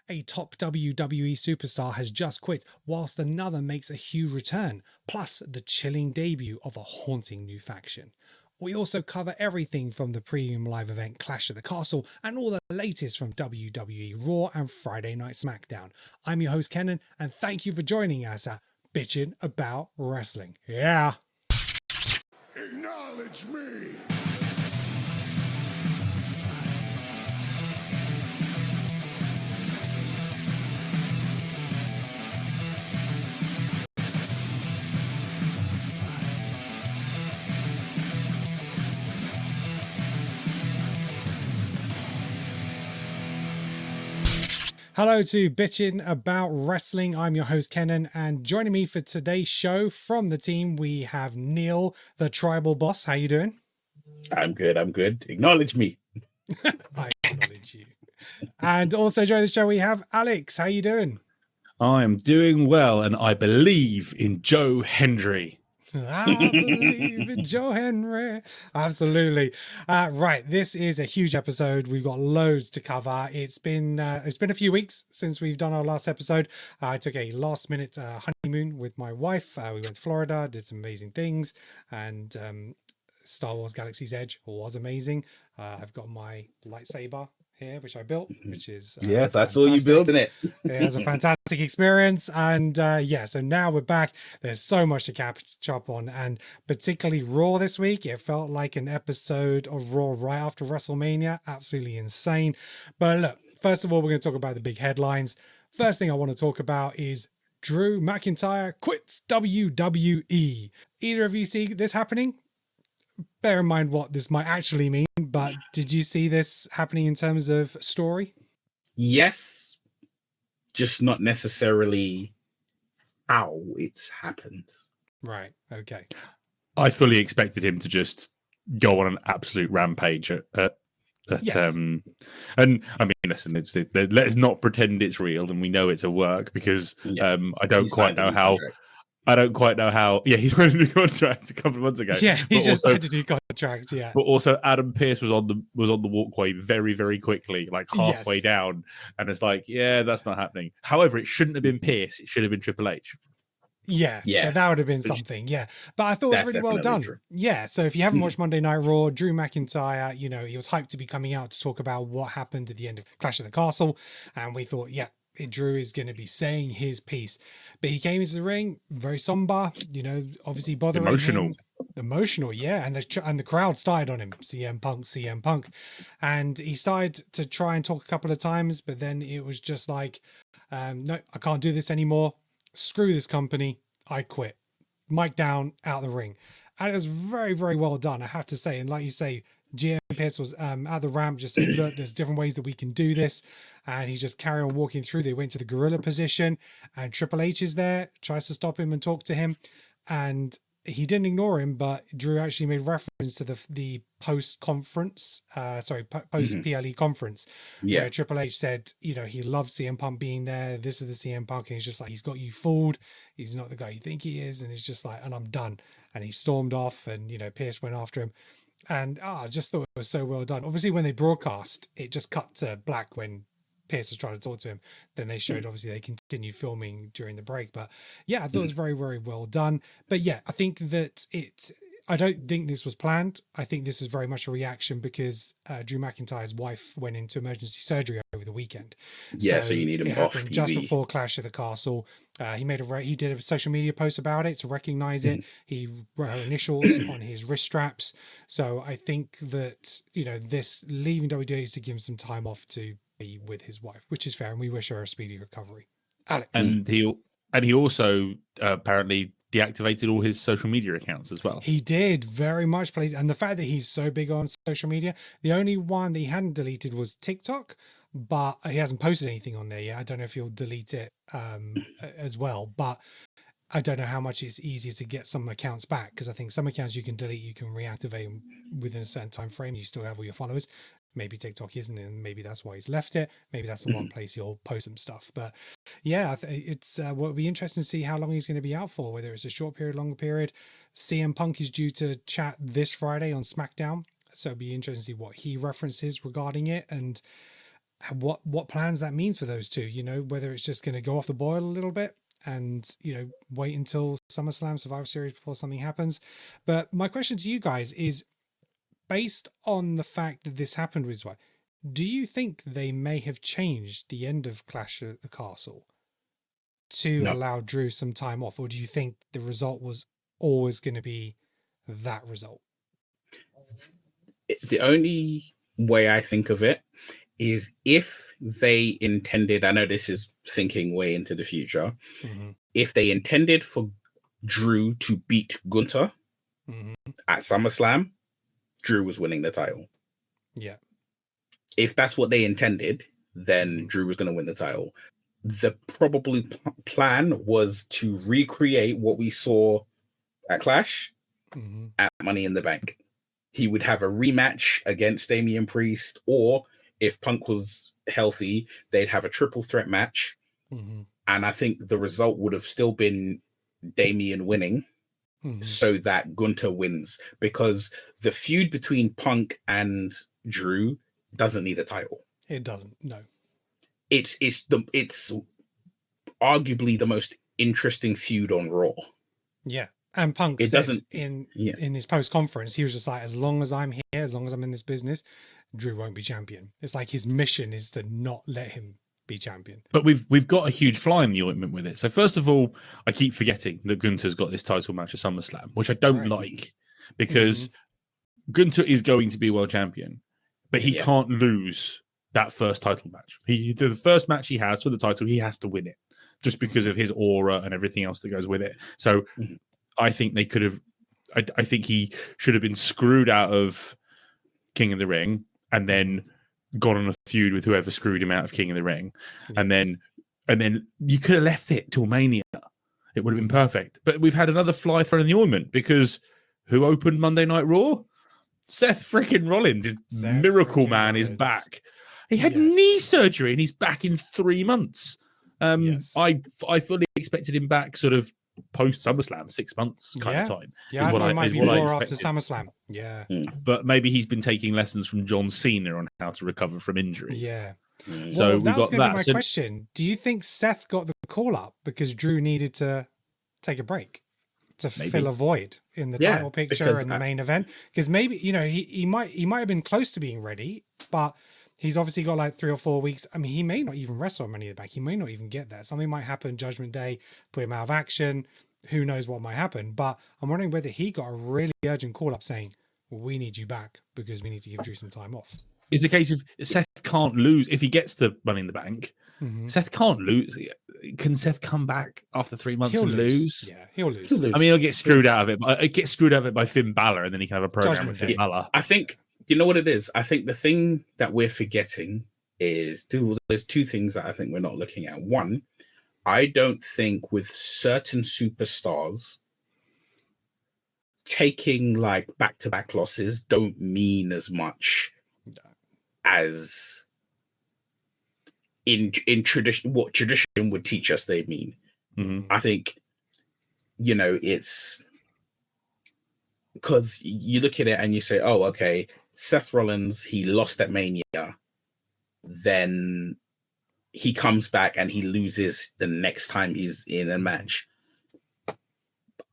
A top WWE superstar has just quit, whilst another makes a huge return, plus the chilling debut of a haunting new faction. We also cover everything from the premium live event Clash at the Castle and all the latest from WWE Raw and Friday Night Smackdown. I'm your host Kenan, and thank you for joining us at Bitchin' About Wrestling. Yeah. Acknowledge me. Hello to Bitchin' About Wrestling. I'm your host Kenan, and joining me for today's show from the team we have Neil, the Tribal Boss. How you doing? I'm good. Acknowledge me. I acknowledge you. And also joining the show we have Alex. How you doing? I am doing well, and I believe in Joe Hendry. I believe in Joe Henry. Absolutely. Right. This is a huge episode. We've got loads to cover. It's been a few weeks since we've done our last episode. I took a last minute honeymoon with my wife. We went to Florida, did some amazing things, and Star Wars Galaxy's Edge was amazing. I've got my lightsaber here, which I built, which is yes, I saw you building it. It was a fantastic experience, and so now we're back. There's so much to catch up on, and particularly Raw this week. It felt like an episode of Raw right after WrestleMania. Absolutely insane. But look, first of all, we're going to talk about the big headlines. First thing I want to talk about is Drew McIntyre quits WWE. Either of you see this happening? Bear in mind what this might actually mean, but did you see this happening in terms of story? Yes, just not necessarily how it's happened. Right. Okay. I fully expected him to just go on an absolute rampage at Yes. and I mean, listen, let's not pretend it's real, and we know it's a work because I don't quite know how. Yeah, he signed a new contract a couple of months ago. Yeah, he just signed a new contract. Yeah, but also Adam Pearce was on the walkway very, very quickly, like halfway down, and it's like, yeah, that's not happening. However, it shouldn't have been Pearce; it should have been Triple H. Yeah, that would have been something. Yeah, but I thought it was really well done. True. Yeah, so if you haven't watched Monday Night Raw, Drew McIntyre, he was hyped to be coming out to talk about what happened at the end of Clash of the Castle, and we thought, Drew is going to be saying his piece, but he came into the ring very somber, obviously bothering him. Emotional, yeah, and the crowd started on him, CM Punk, and he started to try and talk a couple of times, but then it was just like, no, I can't do this anymore. Screw this company. I quit. Mic down, out of the ring, and it was very, very well done, I have to say. And like you say, GM Pierce was at the ramp just saying, look, there's different ways that we can do this. And he just carried on walking through. They went to the gorilla position, and Triple H is there, tries to stop him and talk to him. And he didn't ignore him, but Drew actually made reference to the post-conference, post-PLE conference, where Triple H said, he loved CM Punk being there. This is the CM Punk. And he's just like, he's got you fooled. He's not the guy you think he is. And he's just like, and I'm done. And he stormed off, and, Pierce went after him. And I just thought it was so well done. Obviously, when they broadcast, it just cut to black when Pierce was trying to talk to him. Then they showed, obviously, they continued filming during the break. But yeah, I thought it was very, very well done. But yeah, I think that I don't think this was planned. I think this is very much a reaction because Drew McIntyre's wife went into emergency surgery over the weekend. Yeah, so you need him off TV. Just before Clash of the Castle. He did a social media post about it to recognize it. He wrote her initials on his wrist straps. So I think that, this leaving WWE is to give him some time off to be with his wife, which is fair. And we wish her a speedy recovery. Alex. And he also apparently deactivated all his social media accounts as well. He did, very much, please. And the fact that he's so big on social media, the only one that he hadn't deleted was TikTok, but he hasn't posted anything on there yet. I don't know if he'll delete it as well, but I don't know how much it's easier to get some accounts back, because I think some accounts you can delete, you can reactivate them within a certain time frame. You still have all your followers. Maybe TikTok isn't, and maybe that's why he's left it. Maybe that's the one place he'll post some stuff. But yeah, it's will be interesting to see how long he's going to be out for, whether it's a short period, longer period. CM Punk is due to chat this Friday on SmackDown, so it'll be interesting to see what he references regarding it. And what plans that means for those two, you know, whether it's just going to go off the boil a little bit and, you know, wait until SummerSlam Survivor Series before something happens. But my question to you guys is, based on the fact that this happened with Dwight, do you think they may have changed the end of Clash at the Castle to allow Drew some time off? Or do you think the result was always going to be that result? The only way I think of it is if they intended, I know this is thinking way into the future, if they intended for Drew to beat Gunther at SummerSlam, Drew was winning the title. Yeah. If that's what they intended, then Drew was going to win the title. The probably plan was to recreate what we saw at Clash at Money in the Bank. He would have a rematch against Damian Priest, or if Punk was healthy, they'd have a triple threat match. And I think the result would have still been Damian winning so that Gunther wins, because the feud between Punk and Drew doesn't need a title. It doesn't. No. It's arguably the most interesting feud on Raw. Yeah. And Punk said in his post conference, he was just like, as long as I'm here, as long as I'm in this business, Drew won't be champion. It's like his mission is to not let him be champion. But we've got a huge fly in the ointment with it. So first of all, I keep forgetting that Gunther's got this title match at SummerSlam, which I don't like, because Gunther is going to be world champion, but he can't lose that first title match. The first match he has for the title, he has to win it, just because of his aura and everything else that goes with it. So I think they could have. I think he should have been screwed out of King of the Ring and then gone on a feud with whoever screwed him out of King of the Ring, and then you could have left it till Mania. It would have been perfect. But we've had another fly thrown in the ointment, because who opened Monday Night Raw? Seth freaking Rollins. His Miracle Man is back. He had knee surgery and he's back in 3 months. I fully expected him back sort of post SummerSlam, 6 months kind of time. Yeah, I thought it might be more after SummerSlam. Yeah. But maybe he's been taking lessons from John Cena on how to recover from injuries. Yeah. So that was going to be my question. Do you think Seth got the call up because Drew needed to take a break to fill a void in the title picture and the main event? Because maybe, you know, he might have been close to being ready, but he's obviously got like 3 or 4 weeks. I mean, he may not even wrestle Money in the Bank. He may not even get there. Something might happen Judgment Day, put him out of action. Who knows what might happen? But I'm wondering whether he got a really urgent call up saying, well, we need you back because we need to give Drew some time off. It's a case of Seth can't lose. If he gets the Money in the Bank, Seth can't lose. Can Seth come back after 3 months and lose? Yeah, he'll lose. I mean, he'll get screwed out of it. But get screwed out of it by Finn Balor, and then he can have a program with Finn Balor. I think, you know what it is? I think the thing that we're forgetting is there's 2 things that I think we're not looking at. One, I don't think with certain superstars, taking like back-to-back losses don't mean as much as in tradition, what tradition would teach us they mean. I think, you know, it's because you look at it and you say, oh, okay, Seth Rollins, he lost at Mania, then he comes back and he loses the next time he's in a match.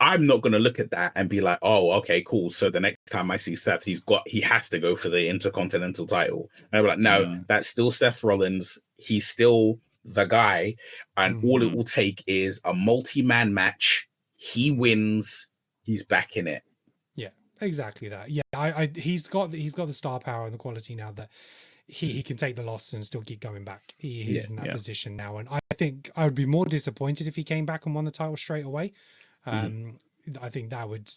I'm not going to look at that and be like, oh, okay, cool. So the next time I see Seth, he has to go for the Intercontinental title. And I'm like, no, that's still Seth Rollins. He's still the guy. And all it will take is a multi-man match. He wins. He's back in it. Yeah, exactly that. Yeah, he's got the star power and the quality now that he can take the loss and still keep going back. He's in that position now. And I think I would be more disappointed if he came back and won the title straight away. I think that would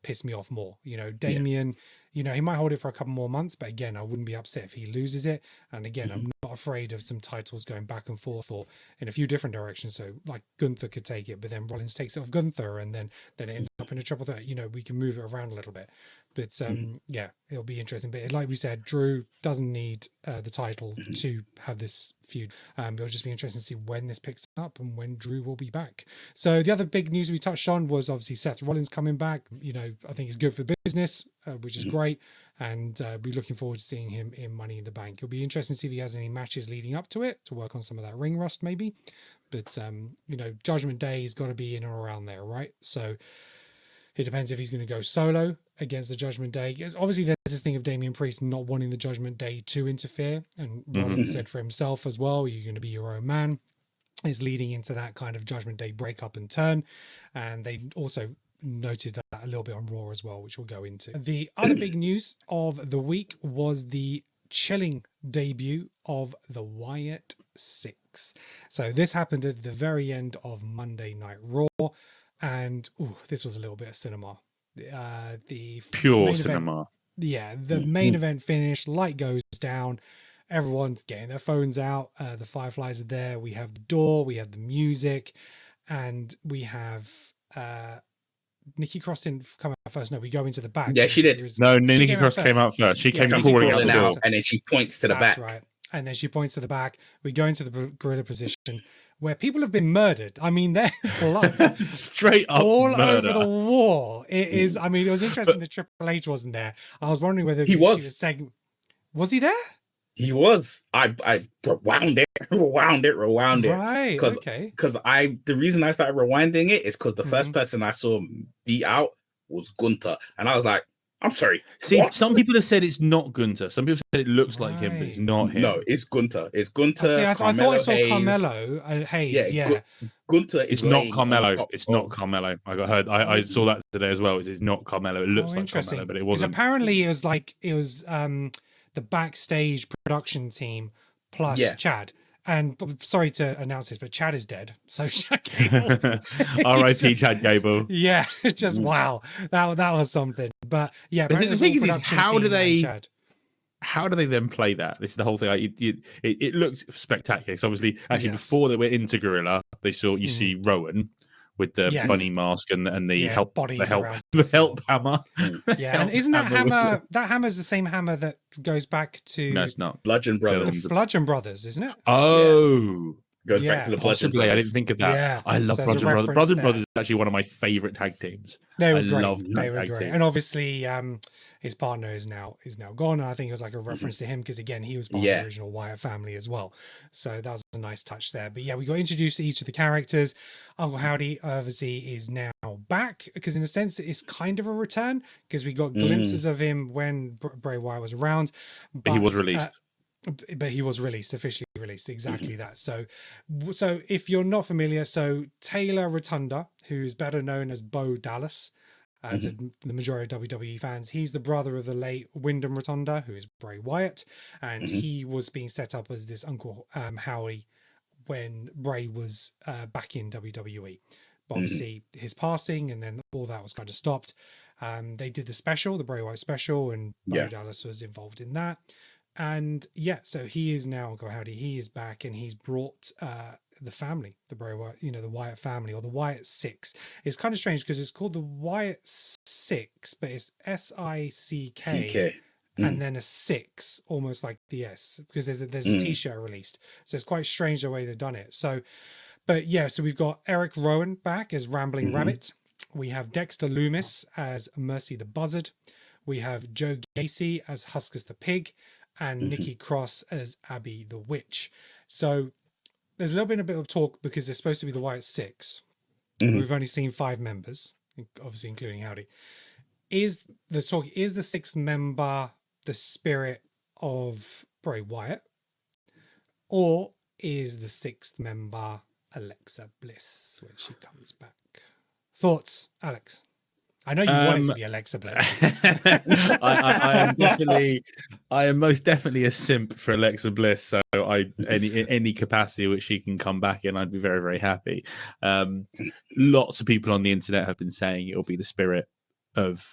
piss me off more. You know, Damian, you know, he might hold it for a couple more months, but again, I wouldn't be upset if he loses it. And again, I'm not afraid of some titles going back and forth or in a few different directions. So like Gunther could take it, but then Rollins takes it off Gunther, and then it ends up in a triple threat. You know, we can move it around a little bit. But yeah, it'll be interesting. But like we said, Drew doesn't need the title to have this feud. It'll just be interesting to see when this picks up and when Drew will be back. So the other big news we touched on was obviously Seth Rollins coming back. You know, I think it's good for business, which is great. and be looking forward to seeing him in Money in the Bank. It'll be interesting to see if he has any matches leading up to it to work on some of that ring rust, maybe. But Judgment Day has got to be in or around there, right? So it depends if he's going to go solo against the Judgment Day. Obviously, there's this thing of Damian Priest not wanting the Judgment Day to interfere, and Rollins said for himself as well, "You're going to be your own man." Is leading into that kind of Judgment Day breakup and turn, and they also noted that a little bit on Raw as well, which we'll go into. The other big news of the week was the chilling debut of the Wyatt Six. So this happened at the very end of Monday Night Raw, and this was a little bit of cinema. The pure cinema. The main event finished, light goes down, everyone's getting their phones out, the Fireflies are there, we have the door, we have the music, and we have Nikki Cross didn't come out first. No, we go into the back. Yeah, she did. No, Nikki Cross came out first. She came crawling out the door. And then she points to the back. Right. And then she points to the back. We go into the gorilla position where people have been murdered. I mean, there's blood. Straight up all murder. over the wall. It is, I mean, it was interesting that Triple H wasn't there. I was wondering whether he was saying, was he there? He was. I rewound it. Right. Okay. Because the reason I started rewinding it is because the first person I saw beat out was Gunther, and I was like, I'm sorry. See, what? some people have said it's not Gunther. Some people said it looks like him, but it's not him. No, it's Gunther. It's Gunther. I thought I saw Carmelo Hayes. Yeah. Gunther is not Carmelo. It's not Carmelo. I saw that today as well. It's not Carmelo. It looks like Carmelo, but it wasn't. Because apparently it was the backstage production team plus Chad. And sorry to announce this, but Chad is dead. So Chad Gable. R.I.P. Chad Gable. Yeah, it's just wow. That was something. But yeah, the thing is how do they then play that? This is the whole thing. It looks spectacular. So obviously, before they went into Gorilla, you see Rowan with the bunny mask and the help hammer. Yeah, and isn't that hammer? That hammer is the same hammer that goes back to no, it's not Bludgeon Brothers. Bludgeon Brothers, isn't it? Oh. Goes back to the Bludgeon Brothers. I didn't think of that. Yeah. I love Bludgeon Brothers. Bludgeon Brothers is actually one of my favorite tag teams. They were great. They were great. And obviously, his partner is now gone. And I think it was like a reference to him because again, he was part of the original Wyatt family as well. So that was a nice touch there. But yeah, we got introduced to each of the characters. Uncle Howdy obviously is now back because in a sense it's kind of a return because we got glimpses of him when Bray Wyatt was around. But he was released. But he was officially released, exactly that. So if you're not familiar, so Taylor Rotunda, who's better known as Bo Dallas, to the majority of WWE fans, he's the brother of the late Wyndham Rotunda, who is Bray Wyatt, and he was being set up as this Uncle Howdy when Bray was back in WWE. But obviously his passing and then all that was kind of stopped. They did the special, the Bray Wyatt special, and Bo Dallas was involved in that. And so he is now Uncle Howdy. He is back, and he's brought the family, the Bray Wyatt, the Wyatt family, or the Wyatt Six. It's kind of strange because it's called the Wyatt Six, but it's SICK, and then a 6, almost like the S, because there's a T-shirt released. So it's quite strange the way they've done it. So, but yeah, so we've got Eric Rowan back as Rambling Rabbit. We have Dexter Loomis as Mercy the Buzzard. We have Joe Gacy as Huskus the Pig. And Nikki Cross as Abby the Witch. So there's a bit of talk because they're supposed to be the Wyatt Six. We've only seen 5 members, obviously including Howdy. Is the 6th member the spirit of Bray Wyatt? Or is the 6th member Alexa Bliss when she comes back? Thoughts, Alex? I know you want it to be Alexa Bliss. I am most definitely a simp for Alexa Bliss. So any capacity which she can come back in, I'd be very, very happy. Lots of people on the internet have been saying it'll be the spirit of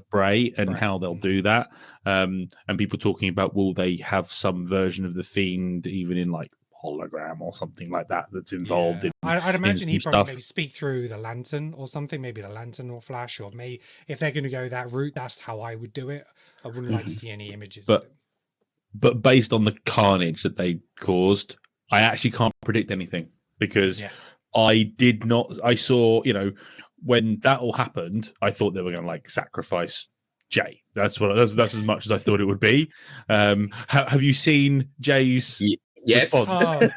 Bray and how they'll do that. And people talking about will they have some version of the Fiend even in like hologram or something like that that's involved in I'd imagine he'd probably stuff. Maybe speak through the lantern or something, maybe the lantern or Flash, or maybe if they're going to go that route, that's how I would do it. I wouldn't like to see any images of it. But based on the carnage that they caused, I actually can't predict anything because I saw, when that all happened, I thought they were going to like sacrifice Jay. That's as much as I thought it would be. Have you seen Jay's yes? response?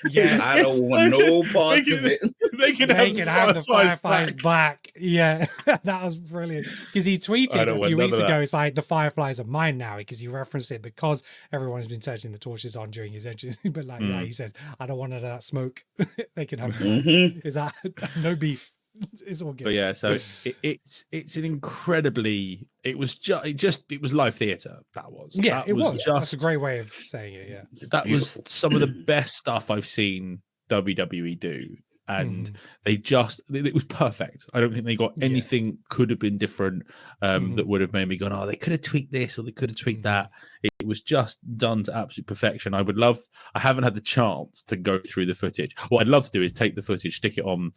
Yes. I don't want no part of it. They can have the Fireflies back. Yeah, that was brilliant. Because he tweeted a few weeks ago, it's like, the Fireflies are mine now, because he referenced it because everyone has been setting the torches on during his entrance. But like, yeah, he says, I don't want none of that smoke. They can have it. Is that no beef? It's all good. But yeah, so it's an incredibly, it was live theatre. That was That's a great way of saying it. Yeah, that was some of the best stuff I've seen WWE do, and it was perfect. I don't think they got anything could have been different that would have made me go, oh, they could have tweaked this or they could have tweaked that. It was just done to absolute perfection. I haven't had the chance to go through the footage. What I'd love to do is take the footage, stick it on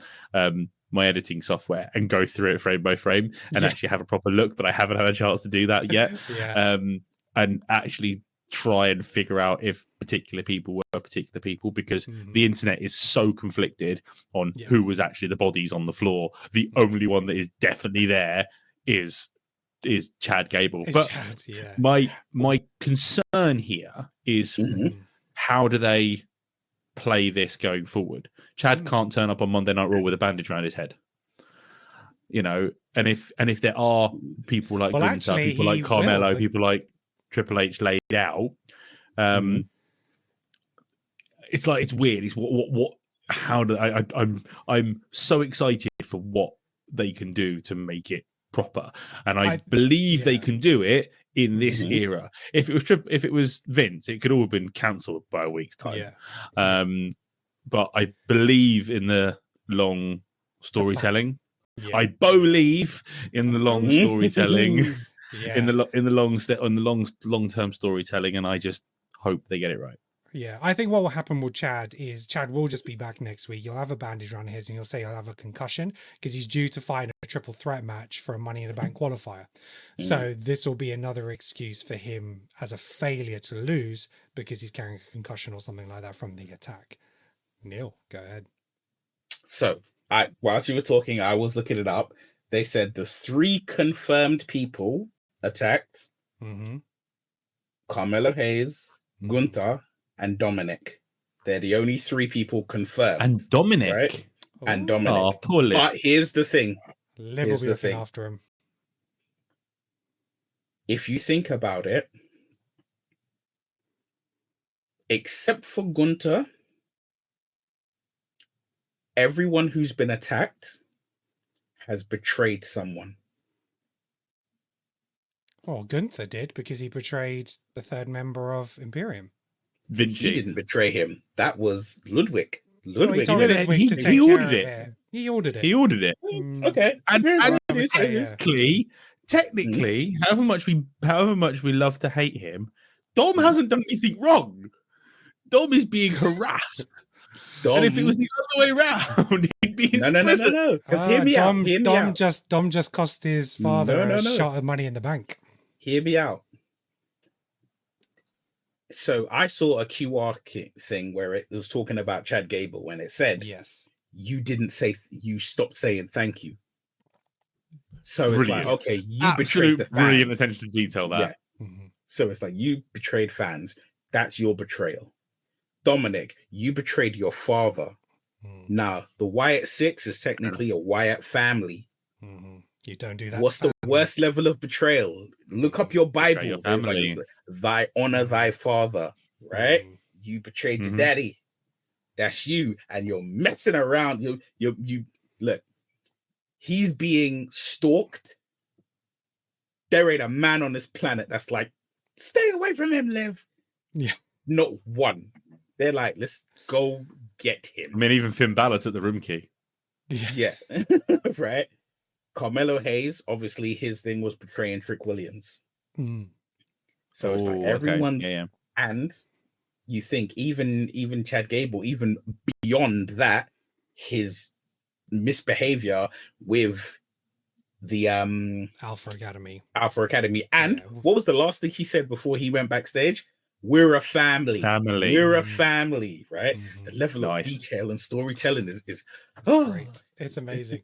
my editing software, and go through it frame by frame and actually have a proper look, but I haven't had a chance to do that yet. And actually try and figure out if particular people were particular people, because the internet is so conflicted on who was actually the bodies on the floor. The only one that is definitely there is Chad Gable. My concern here is how do they play this going forward? Chad can't turn up on Monday Night Raw with a bandage around his head, and if there are people like Gunther, people like Carmelo, people like Triple H laid out, it's like, it's weird. It's what how do I'm so excited for what they can do to make it proper, and I believe they can do it in this era. If it was Vince, it could all have been cancelled by a week's time. But I believe in the long storytelling. I believe in the long storytelling. In the long-term storytelling, and I just hope they get it right. Yeah, I think what will happen with Chad is Chad will just be back next week. He'll have a bandage around his, and he'll say he'll have a concussion because he's due to fight a triple threat match for a Money in the Bank qualifier. So this will be another excuse for him as a failure to lose because he's carrying a concussion or something like that from the attack. Neil, go ahead. So, whilst you were talking, I was looking it up. They said the 3 confirmed people attacked: Carmelo Hayes, Gunther, and Dominic. They're the only 3 people confirmed. And Dominic, right? And Dominic. Oh, poor Liv. But here's the thing. Liv will be looking after him. If you think about it, except for Gunther, everyone who's been attacked has betrayed someone. Well, Gunther did, because he betrayed the 3rd member of Imperium. Vinci. He didn't betray him. That was Ludwig. He Ludwig. told Ludwig to take ordered care it. of it. He ordered it. He ordered it. Okay. And technically, however much we love to hate him, Dom hasn't done anything wrong. Dom is being harassed. And if it was the other way around, he'd be in prison. No. Because hear me out. Dom just cost his father a shot of Money in the Bank. Hear me out. So I saw a QR thing where it was talking about Chad Gable when it said, you didn't say, you stopped saying thank you. So it's like, okay, you betrayed the fans. Brilliant attention to detail that. Yeah. So it's like, you betrayed fans. That's your betrayal. Dominic, you betrayed your father. Now, the Wyatt 6 is technically a Wyatt family. You don't do that. What's the worst level of betrayal? Look up your Bible. Your like, thy honor thy father, right? You betrayed your daddy. That's you, and you're messing around. You look. He's being stalked. There ain't a man on this planet that's like, stay away from him, Liv. Yeah, not one. They're like, let's go get him. I mean, even Finn Balor took the room key. Yeah, right. Carmelo Hayes, obviously, his thing was portraying Trick Williams. So it's like everyone's, and you think even Chad Gable, even beyond that, his misbehavior with the Alpha Academy. And what was the last thing he said before he went backstage? We're a family. We're a family, right? The level of detail and storytelling is great. It's amazing.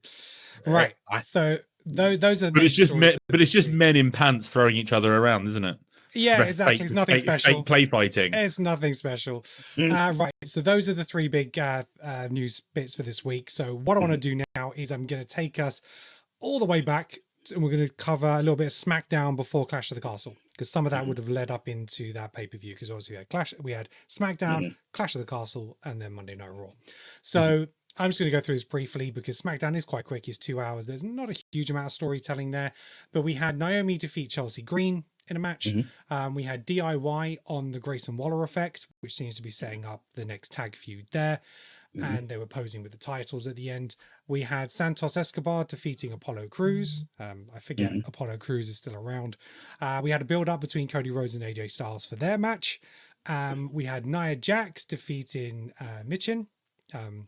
Right. So those are. But it's just men, but it's just men in pants throwing each other around, isn't it? Yeah, exactly. It's nothing special. Fake play fighting. It's nothing special. Right. So those are the three big news bits for this week. So what I want to do now is I'm going to take us all the way back, and we're going to cover a little bit of SmackDown before Clash of the Castle, because some of that would have led up into that pay-per-view, because obviously we had SmackDown, Clash of the Castle, and then Monday Night Raw. So I'm just going to go through this briefly because SmackDown is quite quick. It's 2 hours. There's not a huge amount of storytelling there, but we had Naomi defeat Chelsea Green in a match. We had DIY on the Grayson Waller effect, which seems to be setting up the next tag feud there. And they were posing with the titles at the end. We had Santos Escobar defeating Apollo Crews. I forget Apollo Crews is still around. We had a build up between Cody Rhodes and AJ Styles for their match. We had Nia Jax defeating Michin.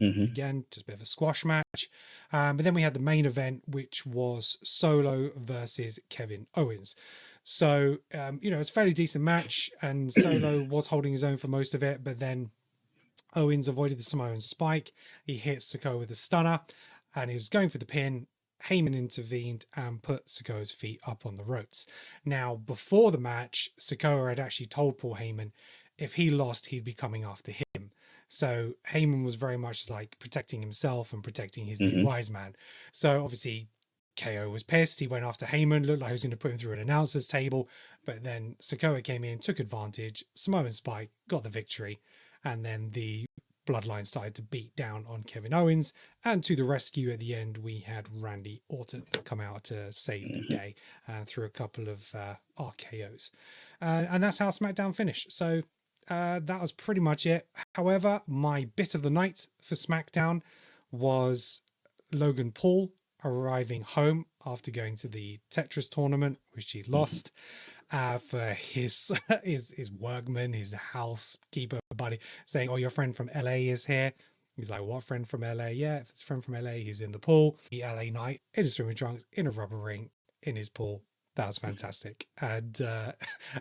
Again, just a bit of a squash match. But then we had the main event, which was Solo versus Kevin Owens. So, it's a fairly decent match, and Solo was holding his own for most of it, but then Owens avoided the Samoan spike. He hit Sikoa with a stunner, and he was going for the pin. Heyman intervened and put Sikoa's feet up on the ropes. Now, before the match, Sikoa had actually told Paul Heyman if he lost, he'd be coming after him. So Heyman was very much like protecting himself and protecting his new Wiseman. So obviously KO was pissed. He went after Heyman, looked like he was going to put him through an announcer's table, but then Sikoa came in, took advantage, Samoan Spike, got the victory, and then the Bloodline started to beat down on Kevin Owens, and to the rescue at the end, we had Randy Orton come out to save the day through a couple of RKOs. And that's how SmackDown finished. So that was pretty much it. However, my bit of the night for SmackDown was Logan Paul arriving home after going to the Tetris tournament, which he lost, for his workman, his housekeeper buddy, saying, "Oh, your friend from LA is here." He's like, "What friend from LA?" "Yeah, if it's a friend from LA, he's in the pool." The LA night in his swimming trunks, in a rubber ring, in his pool. That was fantastic. And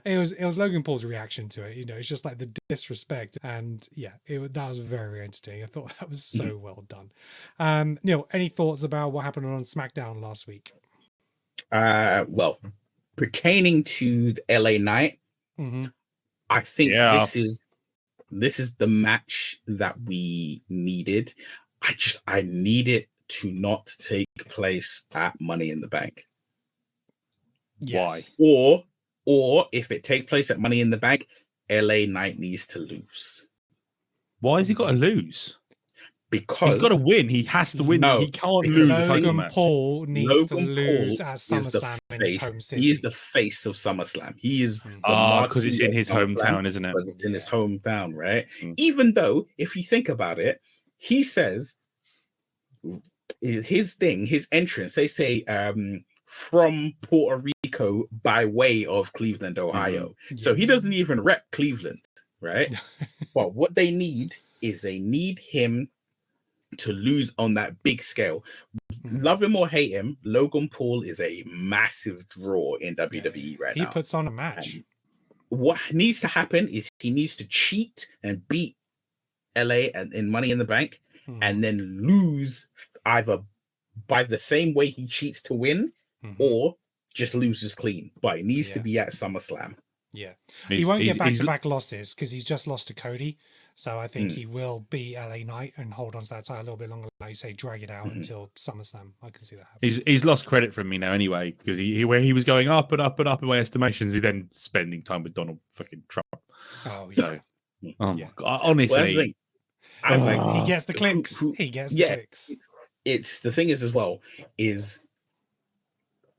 it was Logan Paul's reaction to it. It's just like the disrespect. And yeah, that was very, very entertaining. I thought that was so well done. Neil, any thoughts about what happened on SmackDown last week? Well, pertaining to the LA night, I think this is the match that we needed. I need it to not take place at Money in the Bank. Yes. Why? Or if it takes place at Money in the Bank, LA Knight needs to lose. Why has he got to lose? Because he's got to win. He has to win. No, he can't lose. Logan Paul needs to lose at SummerSlam in his home city. He is the face of SummerSlam. He is because it's in his hometown, isn't it? Because it's in his hometown, right? Even though, if you think about it, he says his entrance. They say from Puerto Rico by way of Cleveland, Ohio. So he doesn't even rep Cleveland, right? But what they need is him to lose on that big scale. Love him or hate him, Logan Paul is a massive draw in WWE right now. He puts on a match. And what needs to happen is he needs to cheat and beat LA in Money in the Bank, and then lose either by the same way he cheats to win, or just loses clean. But it needs to be at SummerSlam. Yeah, he won't get back-to-back losses because he's just lost to Cody. So I think he will be LA Knight and hold on to that title a little bit longer. Like you say, drag it out until SummerSlam. I can see that happening. He's lost credit from me now anyway, because where he was going up and up and up in my estimations, he's then spending time with Donald fucking Trump. Oh, yeah. So, my God, honestly. He gets the clicks. He gets the clicks. It's the thing is as well, is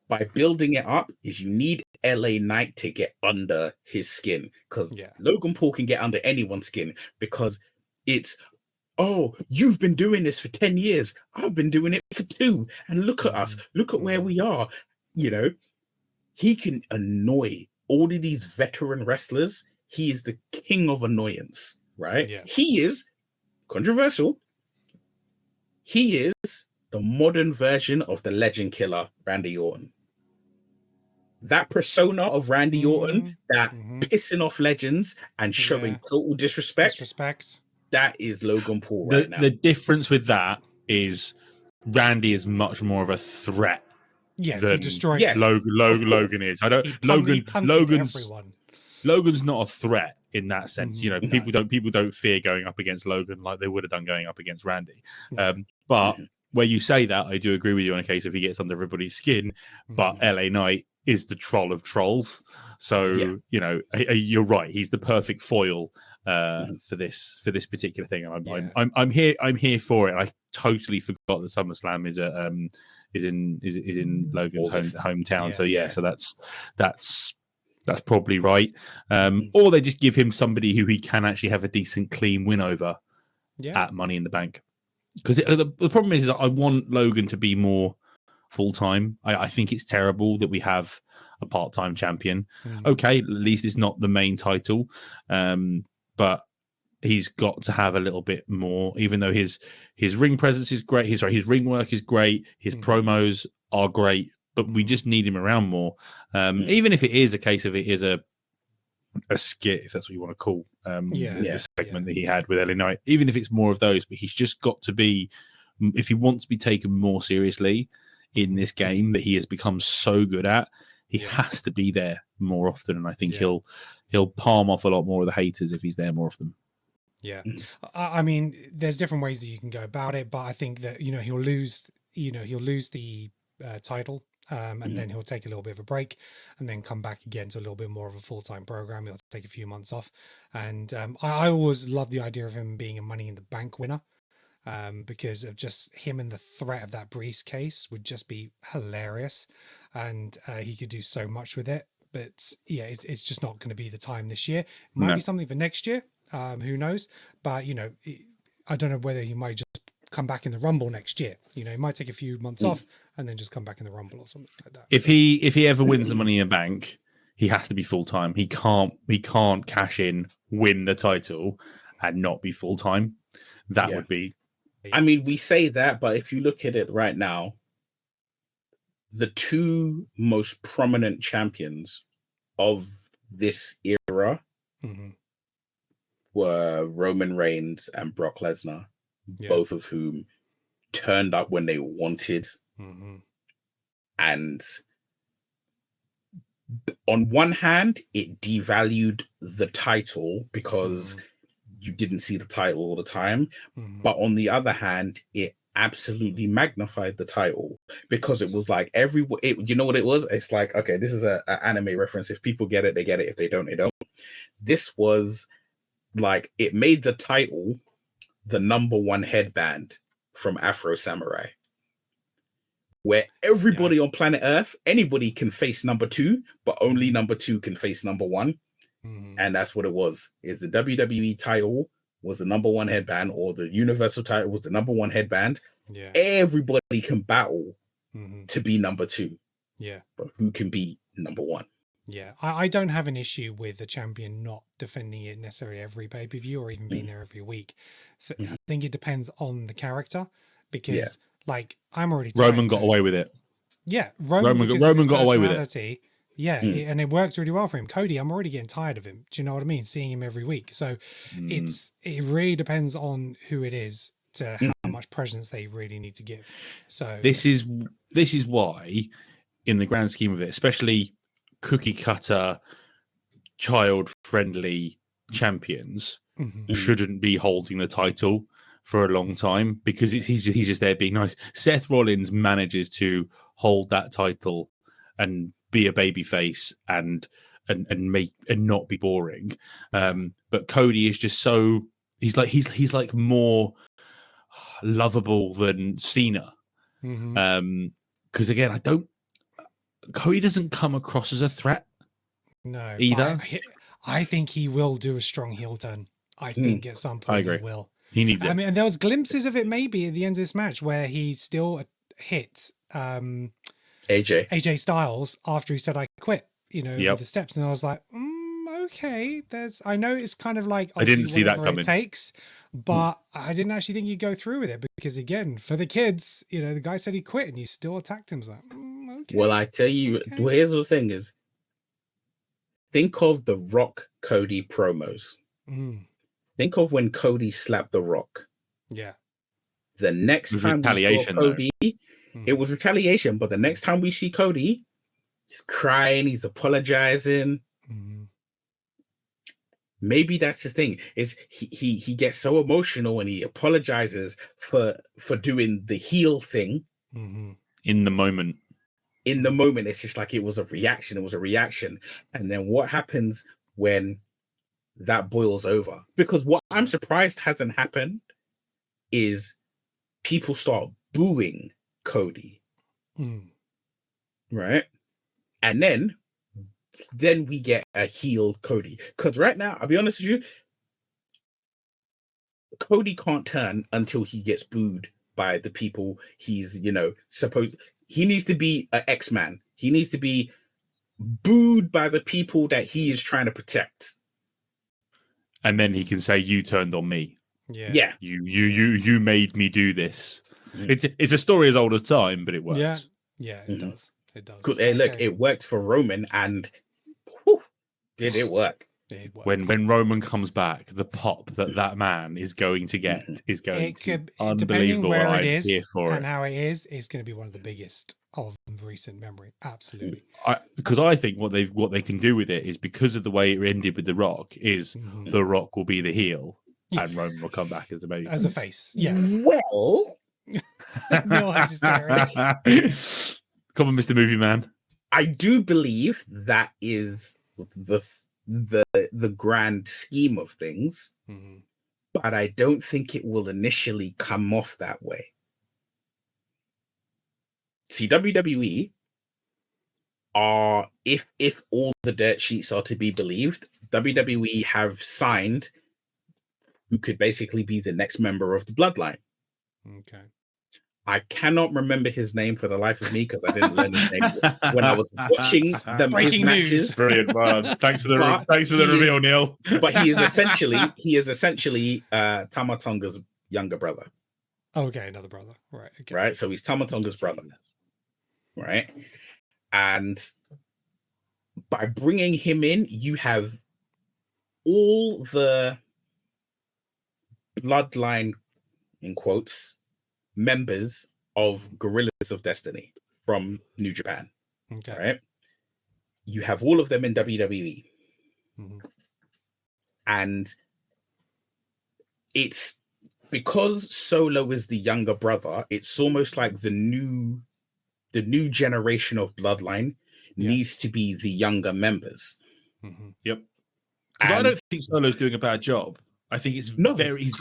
by building it up, is you need LA Knight to get under his skin, because Logan Paul can get under anyone's skin, because it's, oh, you've been doing this for 10 years. I've been doing it for 2. And look at us. Look at where we are. He can annoy all of these veteran wrestlers. He is the king of annoyance, right? Yeah. He is controversial. He is the modern version of the legend killer, Randy Orton. That persona of Randy Orton, that pissing off legends and showing total disrespect, that is Logan Paul right now. The difference with that is Randy is much more of a threat Yes, he than destroyed. Yes, Logan is. I don't. He punted everyone. Logan's not a threat in that sense. You know, No. people don't fear going up against Logan like they would have done going up against Randy. No. But where you say that, I do agree with you on a case if he gets under everybody's skin. But LA Knight is the troll of trolls, so you know you're right. He's the perfect foil for this particular thing. And I'm here for it. I totally forgot that SummerSlam is in Logan's hometown. So that's probably right. Or they just give him somebody who he can actually have a decent, clean win over at Money in the Bank. Because the problem is that I want Logan to be more full-time. I think it's terrible that we have a part-time champion. Okay, at least it's not the main title. But he's got to have a little bit more, even though his ring presence is great. His ring work is great. His promos are great, but we just need him around more. Even if it is a case of it is a skit, if that's what you want to call the segment that he had with LA Knight, even if it's more of those, but he's just got to be, if he wants to be taken more seriously in this game that he has become so good at, he has to be there more often. And I think he'll palm off a lot more of the haters if he's there more often. Yeah. I mean, there's different ways that you can go about it, but I think that, he'll lose the title. And then he'll take a little bit of a break and then come back again to a little bit more of a full-time program. He'll take a few months off. And I always love the idea of him being a Money in the Bank winner, because of just him and the threat of that briefcase would just be hilarious. And he could do so much with it. But yeah, it's just not going to be the time this year. It might be something for next year. Who knows? But, I don't know whether he might just come back in the Rumble next year. He might take a few months off and then just come back in the Rumble or something like that. If he ever wins the Money in the Bank, he has to be full time. He can't cash in, win the title, and not be full time. That would be. I mean, we say that, but if you look at it right now, the two most prominent champions of this era were Roman Reigns and Brock Lesnar. Both of whom turned up when they wanted. And on one hand, it devalued the title because you didn't see the title all the time. But on the other hand, it absolutely magnified the title because it was like you know what it was? It's like, okay, this is an anime reference. If people get it, they get it. If they don't, they don't. This was like, it made the title the number one headband from Afro Samurai, where everybody on planet Earth, anybody can face number two, but only number two can face number one. And that's what it was. Is the WWE title was the number one headband, or the Universal title was the number one headband. Everybody can battle to be number two. But who can be number one? I don't have an issue with the champion not defending it necessarily every pay-per-view or even being there every week. So I think it depends on the character, because like, I'm already tired. Roman got away with it. Roman got away with it. And it worked really well for him. Cody, I'm already getting tired of him. Do you know what I mean? Seeing him every week. So it really depends on who it is to how much presence they really need to give. So this is why, in the grand scheme of it, especially cookie cutter, child friendly champions shouldn't be holding the title for a long time, because he's just there being nice. Seth Rollins manages to hold that title and be a babyface and not be boring. But Cody is just so, he's like more lovable than Cena. Because again, Cody doesn't come across as a threat. No, either. I think he will do a strong heel turn. I think at some point he will. He needs it. I mean, and there was glimpses of it maybe at the end of this match where he still hit AJ Styles after he said, "I quit," with the steps, and I was like, okay. I know it's kind of like, I didn't see that coming. It takes, but I didn't actually think he'd go through with it, because again, for the kids, the guy said he quit and you still attacked him. I was like, okay. Well, I tell you, well, here's the thing: is think of the Rock Cody promos. Think of when Cody slapped the Rock. Yeah. The next time we saw Cody, It was retaliation, but the next time we see Cody, he's crying, he's apologizing. Maybe that's his thing. Is he gets so emotional and he apologizes for doing the heel thing in the moment. In the moment, it's just like it was a reaction. It was a reaction, and then what happens when that boils over? Because what I'm surprised hasn't happened is people start booing Cody, right? And then we get a heel Cody. Because right now, I'll be honest with you, Cody can't turn until he gets booed by the people he's, supposed. He needs to be an X-Man. He needs to be booed by the people that he is trying to protect. And then he can say, "You turned on me. Yeah. You made me do this." It's a story as old as time, but it works. Yeah, it does. It does. Good. Hey, look, it worked for Roman, and whew, did it work? When Roman comes back, the pop that man is going to get is going to be unbelievable. Where it I'm is here for and how it is, it's going to be one of the biggest of recent memory. Absolutely. Because I think what they can do with it is, because of the way it ended with The Rock, is The Rock will be the heel and Roman will come back as the baby. As the face. Yeah. Well, Neil has his theories. Come on, Mr. Movie Man. I do believe that is the grand scheme of things, but I don't think it will initially come off that way. See, WWE are, if all the dirt sheets are to be believed, WWE have signed who could basically be the next member of the bloodline. Okay. I cannot remember his name for the life of me because I didn't learn his name when I was watching the Breaking matches. News. Brilliant, man. Thanks for the reveal, Neil. But he is essentially Tama Tonga's younger brother. Okay, another brother. Right. Okay. Right. So he's Tama Tonga's brother. Right. And by bringing him in, you have all the bloodline, in quotes, members of Gorillas of Destiny from New Japan. Okay. Right. You have all of them in WWE. And it's because Solo is the younger brother, it's almost like the new generation of bloodline needs to be the younger members. Yep. Because I don't think Solo's doing a bad job. I think it's he's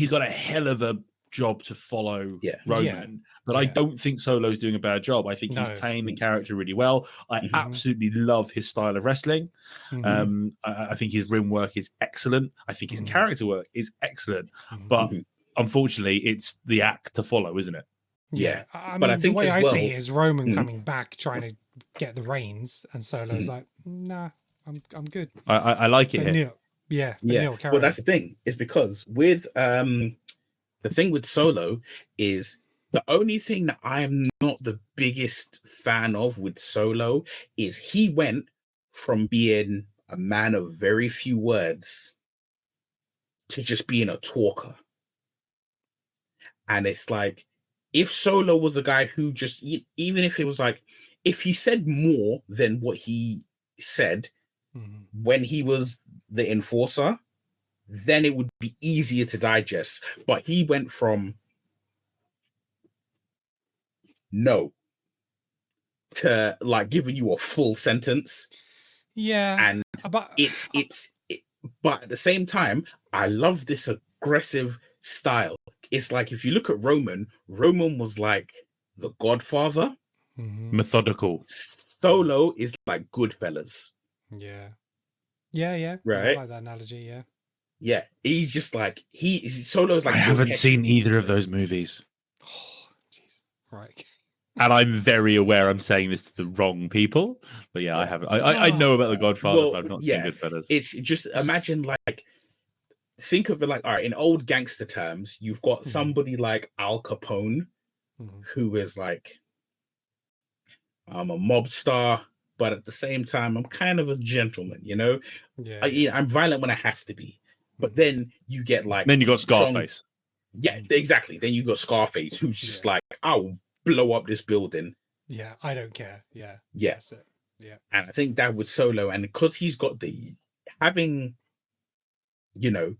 got a hell of a job to follow Roman, but I don't think Solo's doing a bad job. I think he's playing the character really well. I absolutely love his style of wrestling. I think his ring work is excellent. I think his character work is excellent, but unfortunately, it's the act to follow, isn't it? Yeah, but I think the way I see it is Roman coming back, trying to get the reins, and Solo's like, "Nah, I'm good." I like it. Neil, yeah. Well, that's the thing. Is because with the thing with Solo is the only thing that I'm not the biggest fan of with Solo is he went from being a man of very few words to just being a talker, and it's like, if Solo was a guy who just, even if it was like, if he said more than what he said when he was the enforcer, then it would be easier to digest. But he went from no to like giving you a full sentence. Yeah. And but at the same time, I love this aggressive style. It's like, if you look at Roman was like the Godfather. Methodical. Solo is like Goodfellas. Yeah. Right. I like that analogy. Yeah. He's just like, Solo's like, I haven't seen either of those movies. Oh, jeez. Right. And I'm very aware I'm saying this to the wrong people, but I haven't. I know about the Godfather, but I've not seen Goodfellas. It's just, imagine like, think of it like, all right, in old gangster terms, you've got somebody like Al Capone, who is like, I'm a mob star, but at the same time, I'm kind of a gentleman, I'm violent when I have to be. But then you get like... Then you got Scarface. Yeah, exactly. Then you got Scarface, who's just like, I'll blow up this building. Yeah, I don't care. Yeah. Yeah. That's it. Yeah. And I think that with Solo, and because he's got having, the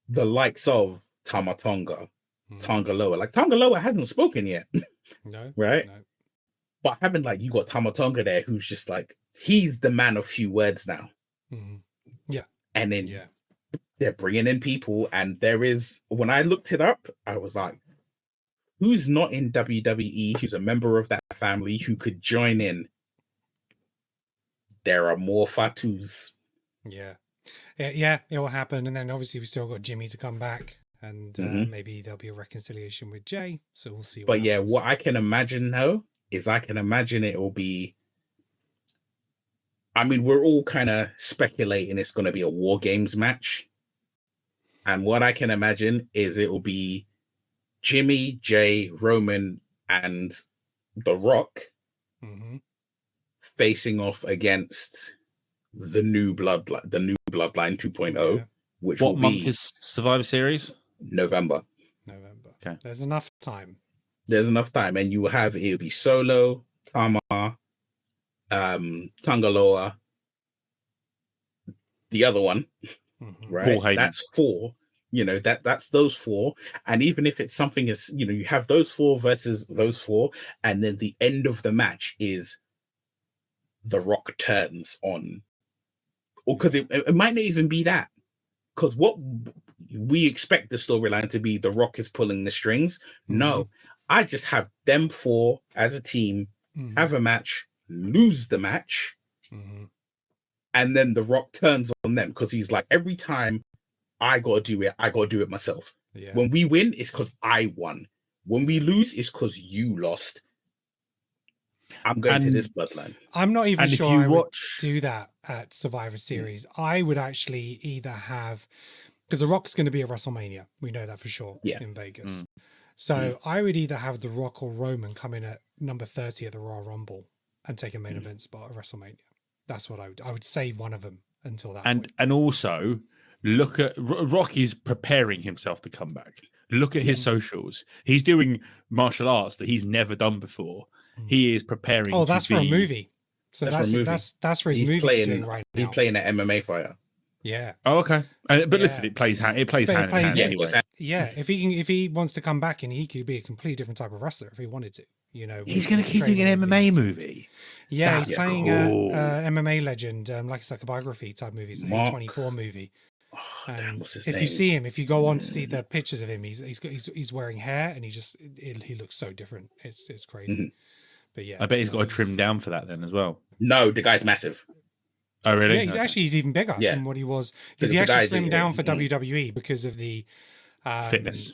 likes of Tamatonga, Tangaloa. Like Tangaloa hasn't spoken yet. No. Right? No. But having you got Tamatonga there who's just he's the man of few words now. Yeah. And then they're bringing in people, and when I looked it up, I was like, who's not in WWE, who's a member of that family, who could join in? There are more Fatus. Yeah. Yeah, it will happen. And then obviously we still got Jimmy to come back, and maybe there'll be a reconciliation with Jay. So we'll see. But yeah, what I can imagine though is it will be. I mean, we're all kind of speculating it's going to be a War Games match. And what I can imagine is it will be Jimmy, Jay, Roman, and The Rock facing off against the new Bloodline 2.0, which what will month be is Survivor Series? November. Okay. There's enough time. And you will it'll be Solo, Tama, Tangaloa, the other one, right? That's 4. That's those 4. And even if it's something as you have those 4 versus those 4, and then the end of the match is The Rock turns on, or because it might not even be that, because what we expect the storyline to be, The Rock is pulling the strings. No, I just have them 4 as a team have a match, lose the match, and then The Rock turns on them because he's like, every time I gotta do it myself. Yeah. When we win, it's because I won. When we lose, it's because you lost. I'm going to this bloodline. I'm not even sure I would do that at Survivor Series. I would actually either have, because The Rock's going to be at WrestleMania. We know that for sure in Vegas. So I would either have The Rock or Roman come in at number 30 at the Royal Rumble and take a main event spot at WrestleMania. That's what I would save one of them until that point. And also look at Rock is preparing himself to come back. Look at his socials. He's doing martial arts that he's never done before. He is preparing. Oh, that's for a movie. So that's for his movie he's doing right now. He's playing an MMA fighter. Yeah. Oh, okay. But listen, it plays hand in hand anyway. Yeah. If he wants to come back, and he could be a completely different type of wrestler if he wanted to. He's going to keep doing an MMA movie. Yeah, he's playing an MMA legend, it's like a biography type movie. It's like a 24 movie. What's his if name? you see him, if you go on to see the pictures of him, he's wearing hair, and he looks so different. It's crazy. But yeah, I bet he's got to trim down for that then as well. No, the guy's massive. Oh really? Yeah, he's even bigger than what he was, because he actually slimmed down for WWE because of the fitness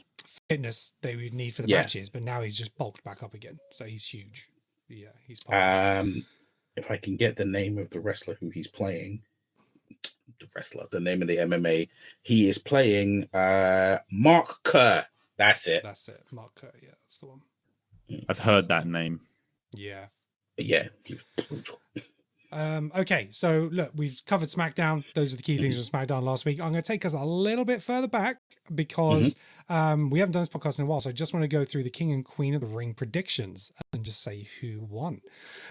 they would need for the matches. But now he's just bulked back up again, so he's huge. Yeah, he's. If I can get the name of the wrestler who he's playing. The name of the MMA, he is playing Mark Kerr. That's it, Mark Kerr. Yeah, that's the one. I've heard that name. Yeah, he was brutal. Okay, so look, we've covered SmackDown. Those are the key things on SmackDown last week. I'm going to take us a little bit further back because we haven't done this podcast in a while, so I just want to go through the King and Queen of the Ring predictions and just say who won.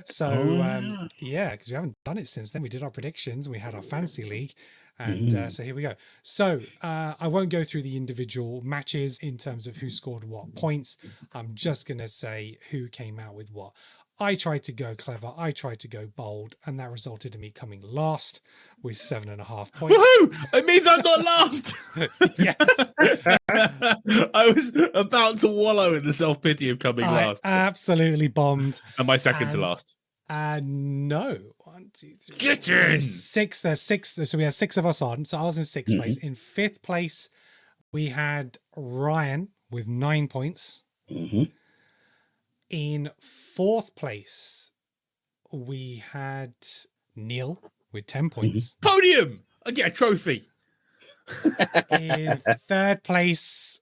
So because we haven't done it since then. We did our predictions, we had our fantasy league, and so here we go. So I won't go through the individual matches in terms of who scored what points. I'm just going to say who came out with what. I tried to go clever, I tried to go bold, and that resulted in me coming last with 7.5 points. Woohoo! It means I'm not last. Yes. I was about to wallow in the self-pity of coming last. Absolutely bombed. Am I second to last? No. 1, 2, 3. Bitchin! There's 6. So we had 6 of us on. So I was in 6th place. In 5th place, we had Ryan with 9 points. In 4th place, we had Neil with 10 points. Podium! I get a trophy. In 3rd place,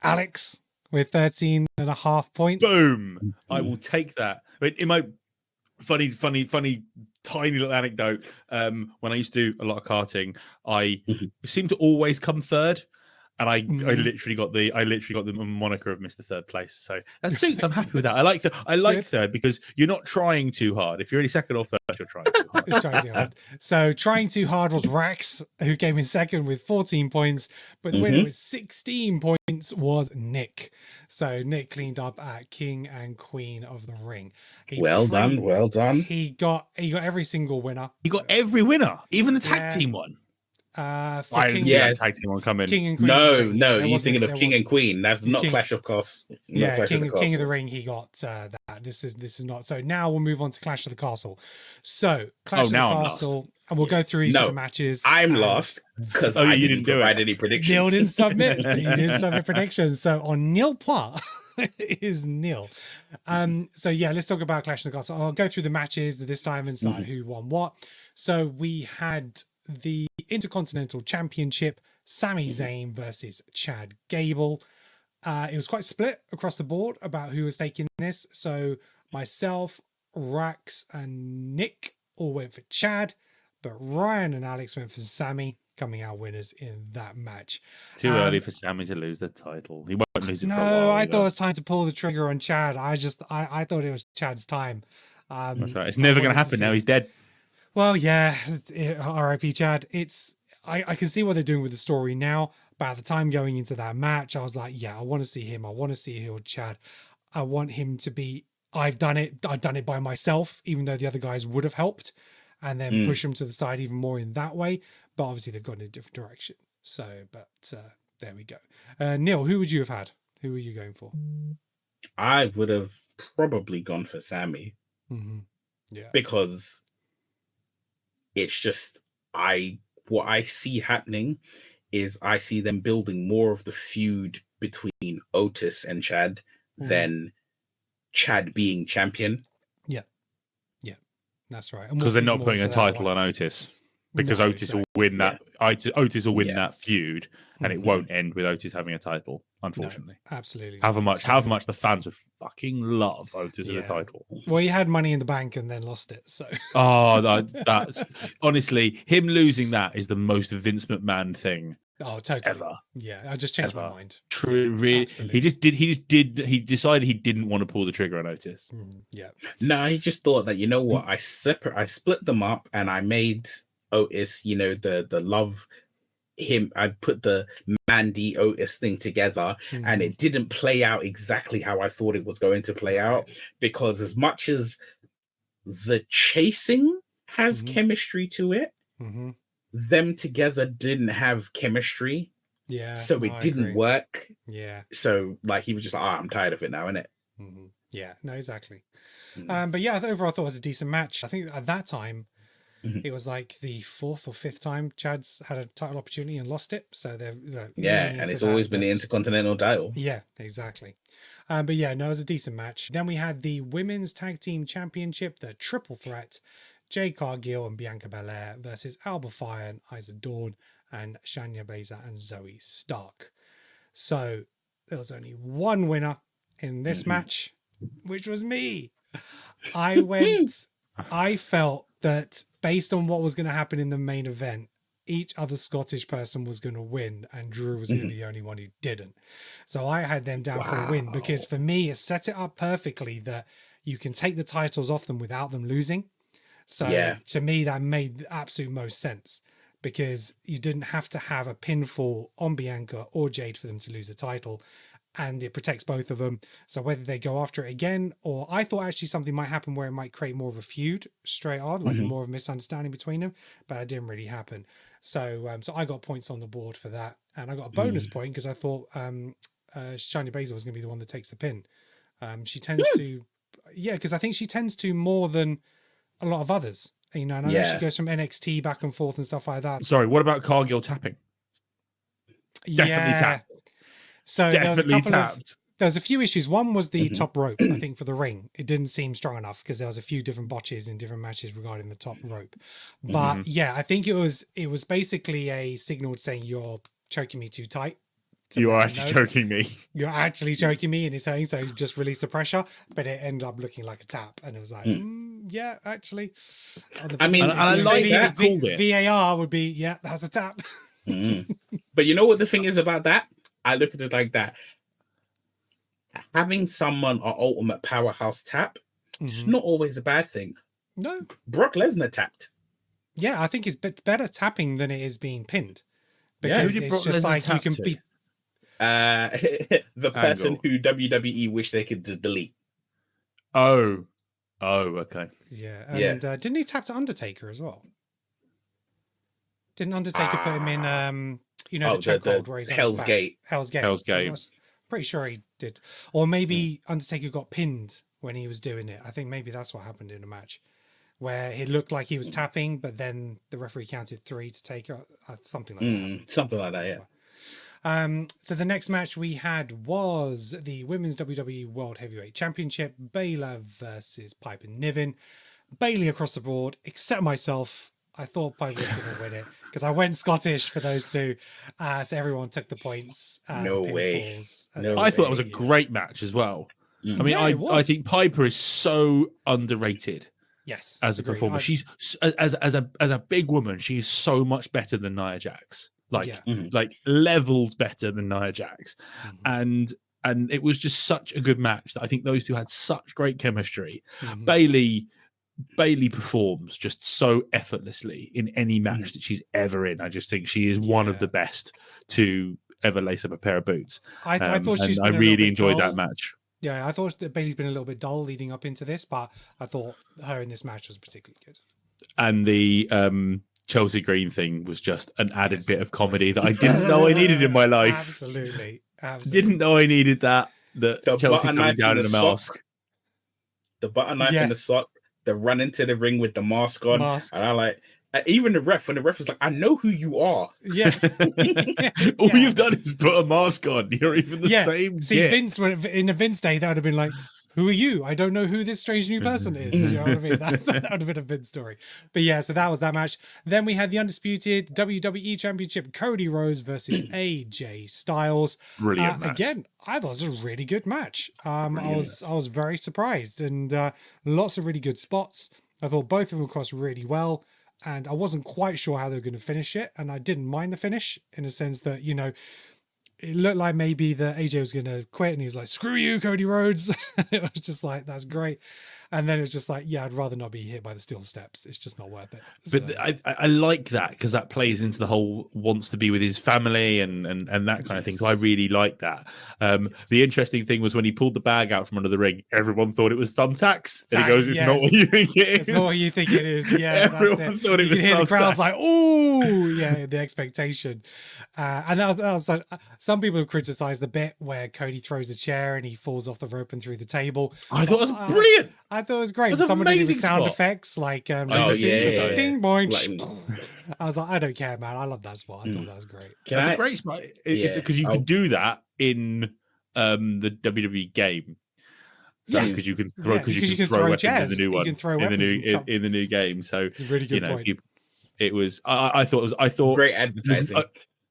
Alex with 13.5 points. Boom! I will take that. I mean, in my funny, tiny little anecdote, when I used to do a lot of karting, I seemed to always come third. And I literally got the moniker of Mr. Third Place. So that suits. I'm happy with that. I like third because you're not trying too hard. If you're only second or first, you're trying too hard. So trying too hard was Rax, who came in second with 14 points, but the winner with 16 points was Nick. So Nick cleaned up at King and Queen of the Ring. Well done. He got every single winner. He got every winner, even the tag team one. For King, tag team one come in. King and Queen. No, you're thinking of King and Queen. That's not Clash of Course. King of the Ring. He got that. This is not. So now we'll move on to Clash of the Castle. So Clash of the Castle, and we'll go through each of the matches. I'm lost because you didn't provide any predictions. Neil didn't submit. He didn't submit predictions. So on nil point is nil. So yeah, let's talk about Clash of the Castle. I'll go through the matches this time and start who won what. So we had the Intercontinental Championship, Sami Zayn versus Chad Gable. It was quite split across the board about who was taking this. So myself, Rax, and Nick all went for Chad, but Ryan and Alex went for Sami, coming out winners in that match. Too early for Sami to lose the title. He won't lose it for a while. No, I thought it was time to pull the trigger on Chad. I thought it was Chad's time. That's right. It's never going to happen now. He's dead. Well, yeah, R.I.P. Chad. I can see what they're doing with the story now, but at the time going into that match, I was like, yeah, I want to see him. I want to see healed Chad. I want him to be, I've done it by myself, even though the other guys would have helped, and then push him to the side even more in that way. But obviously they've gone in a different direction. So, there we go. Neil, who would you have had? Who were you going for? I would have probably gone for Sami. Mm-hmm. Yeah. Because it's just, what I see happening is I see them building more of the feud between Otis and Chad than Chad being champion. Yeah. That's right. Because they're not putting a title on Otis. Because Otis will win that. Otis will win that feud, and it won't end with Otis having a title. Unfortunately, no, absolutely. However much the fans would fucking love Otis with a title. Well, he had Money in the Bank and then lost it. So, that's honestly him losing that is the most Vince McMahon thing. Oh, totally. Ever. Yeah, I just changed my mind. True, really. He decided he didn't want to pull the trigger on Otis. Yeah. No, he just thought that, you know what, I split them up and I made Otis, the love him. I put the Mandy Otis thing together and it didn't play out exactly how I thought it was going to play out, because as much as the chasing has chemistry to it, them together didn't have chemistry. Yeah. So it didn't work. Yeah. So he was just like, I'm tired of it now, innit? Yeah, no, exactly. But yeah, overall I thought it was a decent match. I think at that time, it was like the fourth or fifth time Chad's had a title opportunity and lost it. So they're and it's always been the Intercontinental title. Yeah, exactly. But yeah, no, it was a decent match. Then we had the Women's Tag Team Championship, the Triple Threat, Jade Cargill and Bianca Belair versus Alba Fire and Isa Dawn and Shayna Baszler and Zoe Stark. So there was only one winner in this match, which was me. I felt that based on what was going to happen in the main event, each other Scottish person was going to win and Drew was going to be the only one who didn't. So I had them down for a win, because for me, it set it up perfectly that you can take the titles off them without them losing. So to me, that made the absolute most sense, because you didn't have to have a pinfall on Bianca or Jade for them to lose the title. And it protects both of them. So whether they go after it again, or I thought actually something might happen where it might create more of a feud straight on, like more of a misunderstanding between them, but it didn't really happen. So I got points on the board for that. And I got a bonus point because I thought Shayna Baszler was going to be the one that takes the pin. She tends to, because I think she tends to more than a lot of others. And I know she goes from NXT back and forth and stuff like that. Sorry, what about Cargill tapping? Definitely tapped. So definitely tapped. There was a few issues. One was the top rope, I think, for the ring. It didn't seem strong enough because there was a few different botches in different matches regarding the top rope. But I think it was basically a signal saying you're choking me too tight. You are actually choking me. You're actually choking me, and it's saying so. Just release the pressure, but it ended up looking like a tap, and it was like, actually. I mean, and I like that. VAR would be, that's a tap. But you know what the thing is about that? I look at it like that. Having someone an ultimate powerhouse tap, it's not always a bad thing. No. Brock Lesnar tapped. Yeah, I think it's better tapping than it is being pinned. Yeah. Because Who did it's Brock just Lesnar like you tap can to? be... The person who WWE wish they could delete. Oh, okay. Yeah, and didn't he tap to Undertaker as well? Didn't Undertaker put him in, the chokehold where he's on Hell's his back? Gate. Hell's Gate. Hell's Gate. I was pretty sure he did. Or maybe Undertaker got pinned when he was doing it. I think maybe that's what happened in a match where it looked like he was tapping, but then the referee counted 3 to take something like that. Something like that, yeah. So the next match we had was the Women's WWE World Heavyweight Championship, Baylor versus Piper Niven. Bayley across the board, except myself. I thought Piper was going to win it because I went Scottish for those two. So everyone took the points. No way. I thought it was a great match as well. I mean, I think Piper is so underrated. Yes, as a performer, she's as a big woman, she's so much better than Nia Jax. Like levels better than Nia Jax, and it was just such a good match that I think those two had such great chemistry. Bayley performs just so effortlessly in any match that she's ever in. I just think she is one of the best to ever lace up a pair of boots. I thought she's. I really enjoyed that match. Yeah, I thought that Bayley's been a little bit dull leading up into this, but I thought her in this match was particularly good. And the Chelsea Green thing was just an added bit of comedy that I didn't know I needed in my life. Absolutely. Didn't know I needed that. The Chelsea coming down in a mask. The butter knife in the sock. The run into the ring with the mask on. And I like... Even the ref, when the ref was like, I know who you are. Yeah. All you've done is put a mask on. You're even the same. See, Vince, in a Vince day, that would have been like, who are you? I don't know who this strange new person is. You know what I mean? That would have been a Vince story. But yeah, so that was that match. Then we had the undisputed WWE Championship, Cody Rhodes versus AJ Styles. Brilliant match. Again, I thought it was a really good match. I was very surprised, and lots of really good spots. I thought both of them crossed really well. And I wasn't quite sure how they were going to finish it. And I didn't mind the finish in a sense that, it looked like maybe that AJ was going to quit. And he's like, screw you, Cody Rhodes. It was just like, that's great. And then it's just like, yeah, I'd rather not be hit by the steel steps. It's just not worth it. But I like that because that plays into the whole wants to be with his family and that kind of thing. So I really like that. The interesting thing was when he pulled the bag out from under the ring, everyone thought it was thumbtacks. And he goes, it's not what you think it is. It's not what you think it is. Yeah, everyone thought it was thumbtacks. You hear the crowd's like, ooh, yeah, the expectation. And that was some people have criticized the bit where Cody throws a chair and he falls off the rope and through the table. I thought it was brilliant. I thought it was great. Someone did it with sound effects like ding boing. I was like, I don't care, man. I love that spot. I thought that was great. That's a great spot because you can do that in the WWE game. So because you can throw weapons in the new one, in the new game. So it's a really good point. It was. I thought great advertising.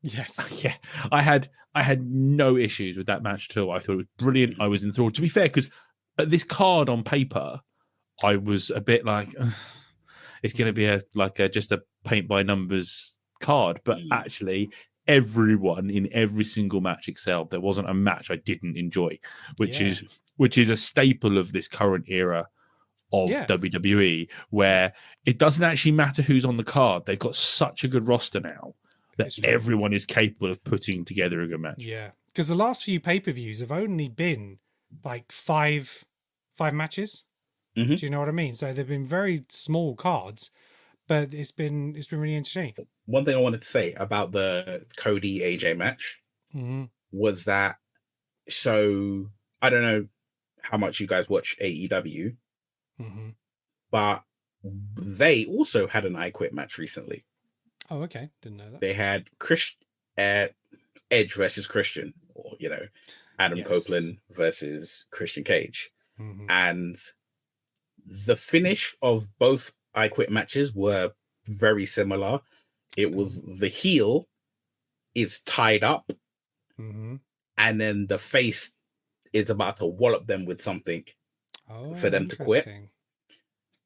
Yes. Yeah. I had no issues with that match at all. I thought it was brilliant. I was enthralled. To be fair, because this card on paper, I was a bit like, it's going to be just a paint by numbers card. But actually, everyone in every single match excelled. There wasn't a match I didn't enjoy, which is a staple of this current era of WWE, where it doesn't actually matter who's on the card. They've got such a good roster now that everyone is capable of putting together a good match. Yeah, because the last few pay-per-views have only been like five matches. Do you know what I mean? So they've been very small cards, but it's been really entertaining. One thing I wanted to say about the Cody AJ match was that, so I don't know how much you guys watch AEW, but they also had an I Quit match recently. Oh, okay. Didn't know that. They had Edge versus Christian, or Adam Copeland versus Christian Cage. And the finish of both I Quit matches were very similar. It was the heel is tied up, and then the face is about to wallop them with something for them to quit.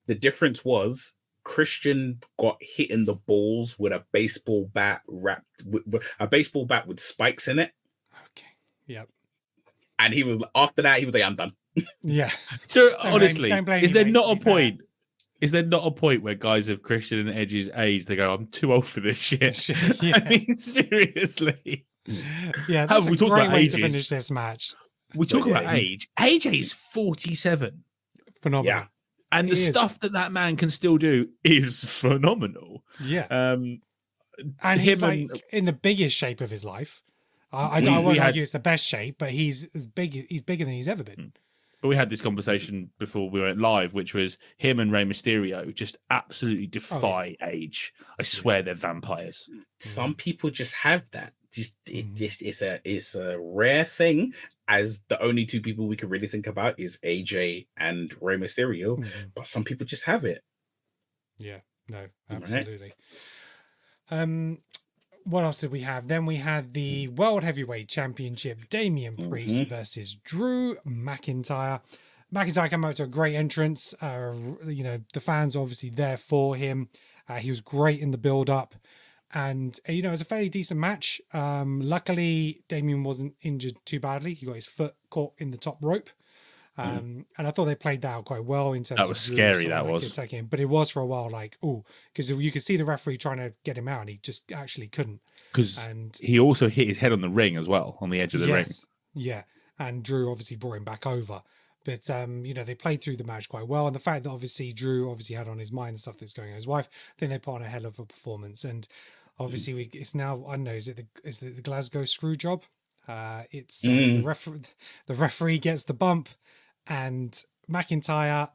The difference was Christian got hit in the balls with a baseball bat with a baseball bat with spikes in it. Okay. Yep. And he was after that, he was like, I'm done. Yeah. So honestly, don't blame is me, there mate, not to a be fair. point? Is there not a point where guys of Christian and Edge's age, they go, I'm too old for this shit? Yeah. I mean, seriously. Yeah, How that's we a talk great about way ages. to finish this match. We talk Yeah, about age. AJ is 47. Phenomenal. Yeah. And the stuff that man can still do is phenomenal. Yeah. Um, And he's him like and- in the biggest shape of his life. I We won't had- argue it's the best shape, but he's bigger than he's ever been. But we had this conversation before we went live, which was him and Rey Mysterio just absolutely defy age. I swear they're vampires. Some people just have that. It's a rare thing, as the only two people we can really think about is AJ and Rey Mysterio. But some people just have it. Yeah, no, absolutely. What else did we have? Then we had the World Heavyweight Championship, Damian Priest versus Drew McIntyre. McIntyre came out to a great entrance. The fans are obviously there for him. He was great in the build-up. And, it was a fairly decent match. Luckily, Damian wasn't injured too badly. He got his foot caught in the top rope. And I thought they played that out quite well in terms That of was scary, that was. attacking. But it was for a while because you could see the referee trying to get him out and he just actually couldn't. Because he also hit his head on the ring as well, on the edge of the ring. Yeah. And Drew obviously brought him back over. But, they played through the match quite well. And the fact that obviously Drew had on his mind the stuff that's going on with his wife, I think they put on a hell of a performance. And obviously it's now, I don't know, is it the Glasgow screw job? The referee gets the bump and McIntyre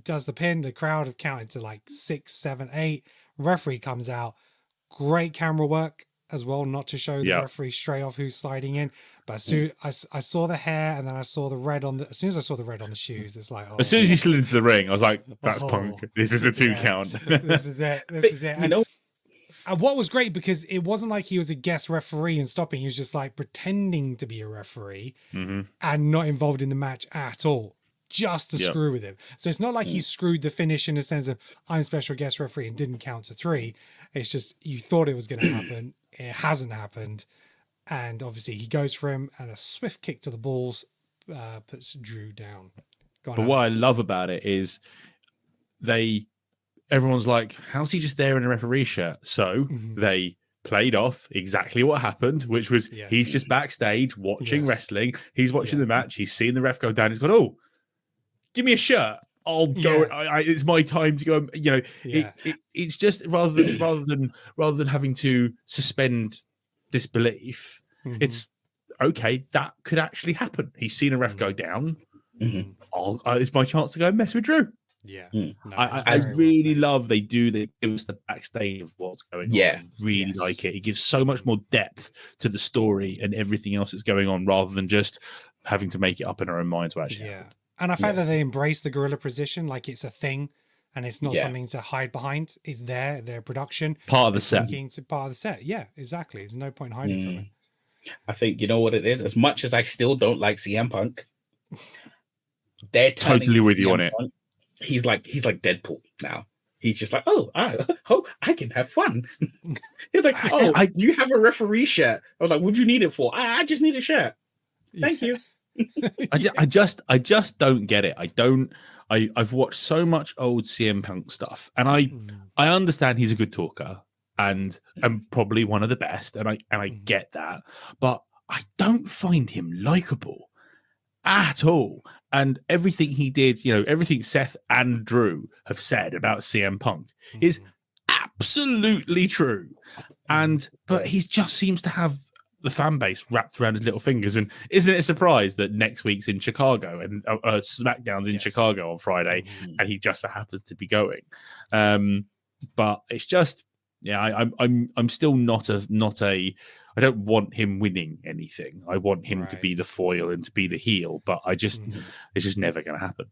does the pin. The crowd have counted to like 6, 7, 8. Referee comes out. Great camera work as well, not to show the referee straight off who's sliding in. But as soon I saw the hair and then I saw the red as soon as I saw the red on the shoes, it's like, as soon as he slid into the ring, I was like, that's Punk. This is a 2 count. This is it. And what was great, because it wasn't like he was a guest referee and stopping. He was just like pretending to be a referee and not involved in the match at all, just to screw with him. So it's not like he screwed the finish in the sense of I'm special guest referee and didn't count to 3. It's just you thought it was going to happen. It hasn't happened. And obviously he goes for him and a swift kick to the balls puts Drew down. But what I love about it is everyone's like, how's he just there in a referee shirt? So they played off exactly what happened, which was he's just backstage watching wrestling. He's watching the match. He's seen the ref go down. He's gone, oh, give me a shirt. I'll go. It's my time to go. It's just rather than having to suspend disbelief. It's okay. That could actually happen. He's seen a ref go down. It's my chance to go and mess with Drew. Yeah, I really love they give us the backstage of what's going on. I really like it. It gives so much more depth to the story and everything else that's going on, rather than just having to make it up in our own mind to actually happen. And I fact that they embrace the gorilla position like it's a thing and it's not something to hide behind. It's their production. Part of the set. Part of the set. Yeah, exactly. There's no point hiding from it. I think, you know what it is? As much as I still don't like CM Punk, they're totally with you on it. He's like Deadpool now. He's just like, I can have fun. He's like, you have a referee shirt. I was like, what'd you need it for? I just need a shirt. Thank you. I just don't get it. I've watched so much old CM Punk stuff, and I understand he's a good talker and probably one of the best, and I get that, but I don't find him likable at all. And everything he did, everything Seth and Drew have said about CM Punk is absolutely true. But he just seems to have the fan base wrapped around his little fingers. And isn't it a surprise that next week's in Chicago and SmackDown's in Chicago on Friday, and he just so happens to be going? But it's just, I'm still not a. I don't want him winning anything. I want him to be the foil and to be the heel. But it's just never going to happen.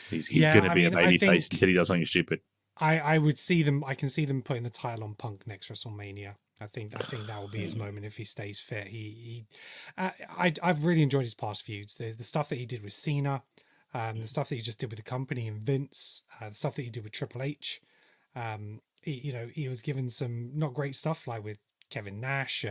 He's going to be a babyface until he does something stupid. I would see them. I can see them putting the title on Punk next WrestleMania. I think that will be his moment if he stays fit. I've really enjoyed his past feuds. The stuff that he did with Cena, the stuff that he just did with the company and Vince, the stuff that he did with Triple H. He was given some not great stuff like with Kevin Nash,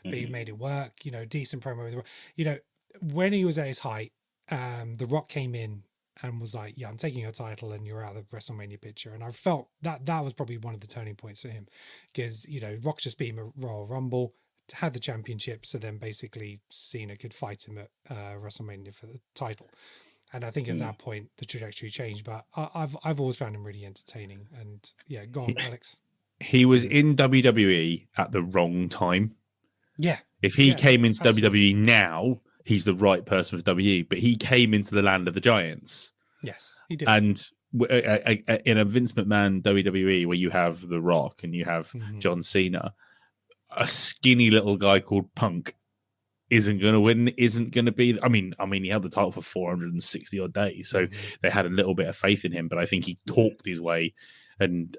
but he made it work. Decent promo with, when he was at his height, The Rock came in and was like, "Yeah, I'm taking your title, and you're out of the WrestleMania picture." And I felt that was probably one of the turning points for him, because Rock just beat him at Royal Rumble, had the championship, so then basically Cena could fight him at WrestleMania for the title. And I think at that point the trajectory changed. But I've always found him really entertaining. And yeah, go on, Alex. He was in WWE at the wrong time. Yeah. If he came into absolutely. WWE now, he's the right person for WWE. But he came into the land of the giants. Yes, he did. And in a Vince McMahon WWE where you have The Rock and you have John Cena, a skinny little guy called Punk isn't going to win, isn't going to be. I mean, he held the title for 460 odd days, so they had a little bit of faith in him. But I think he talked his way and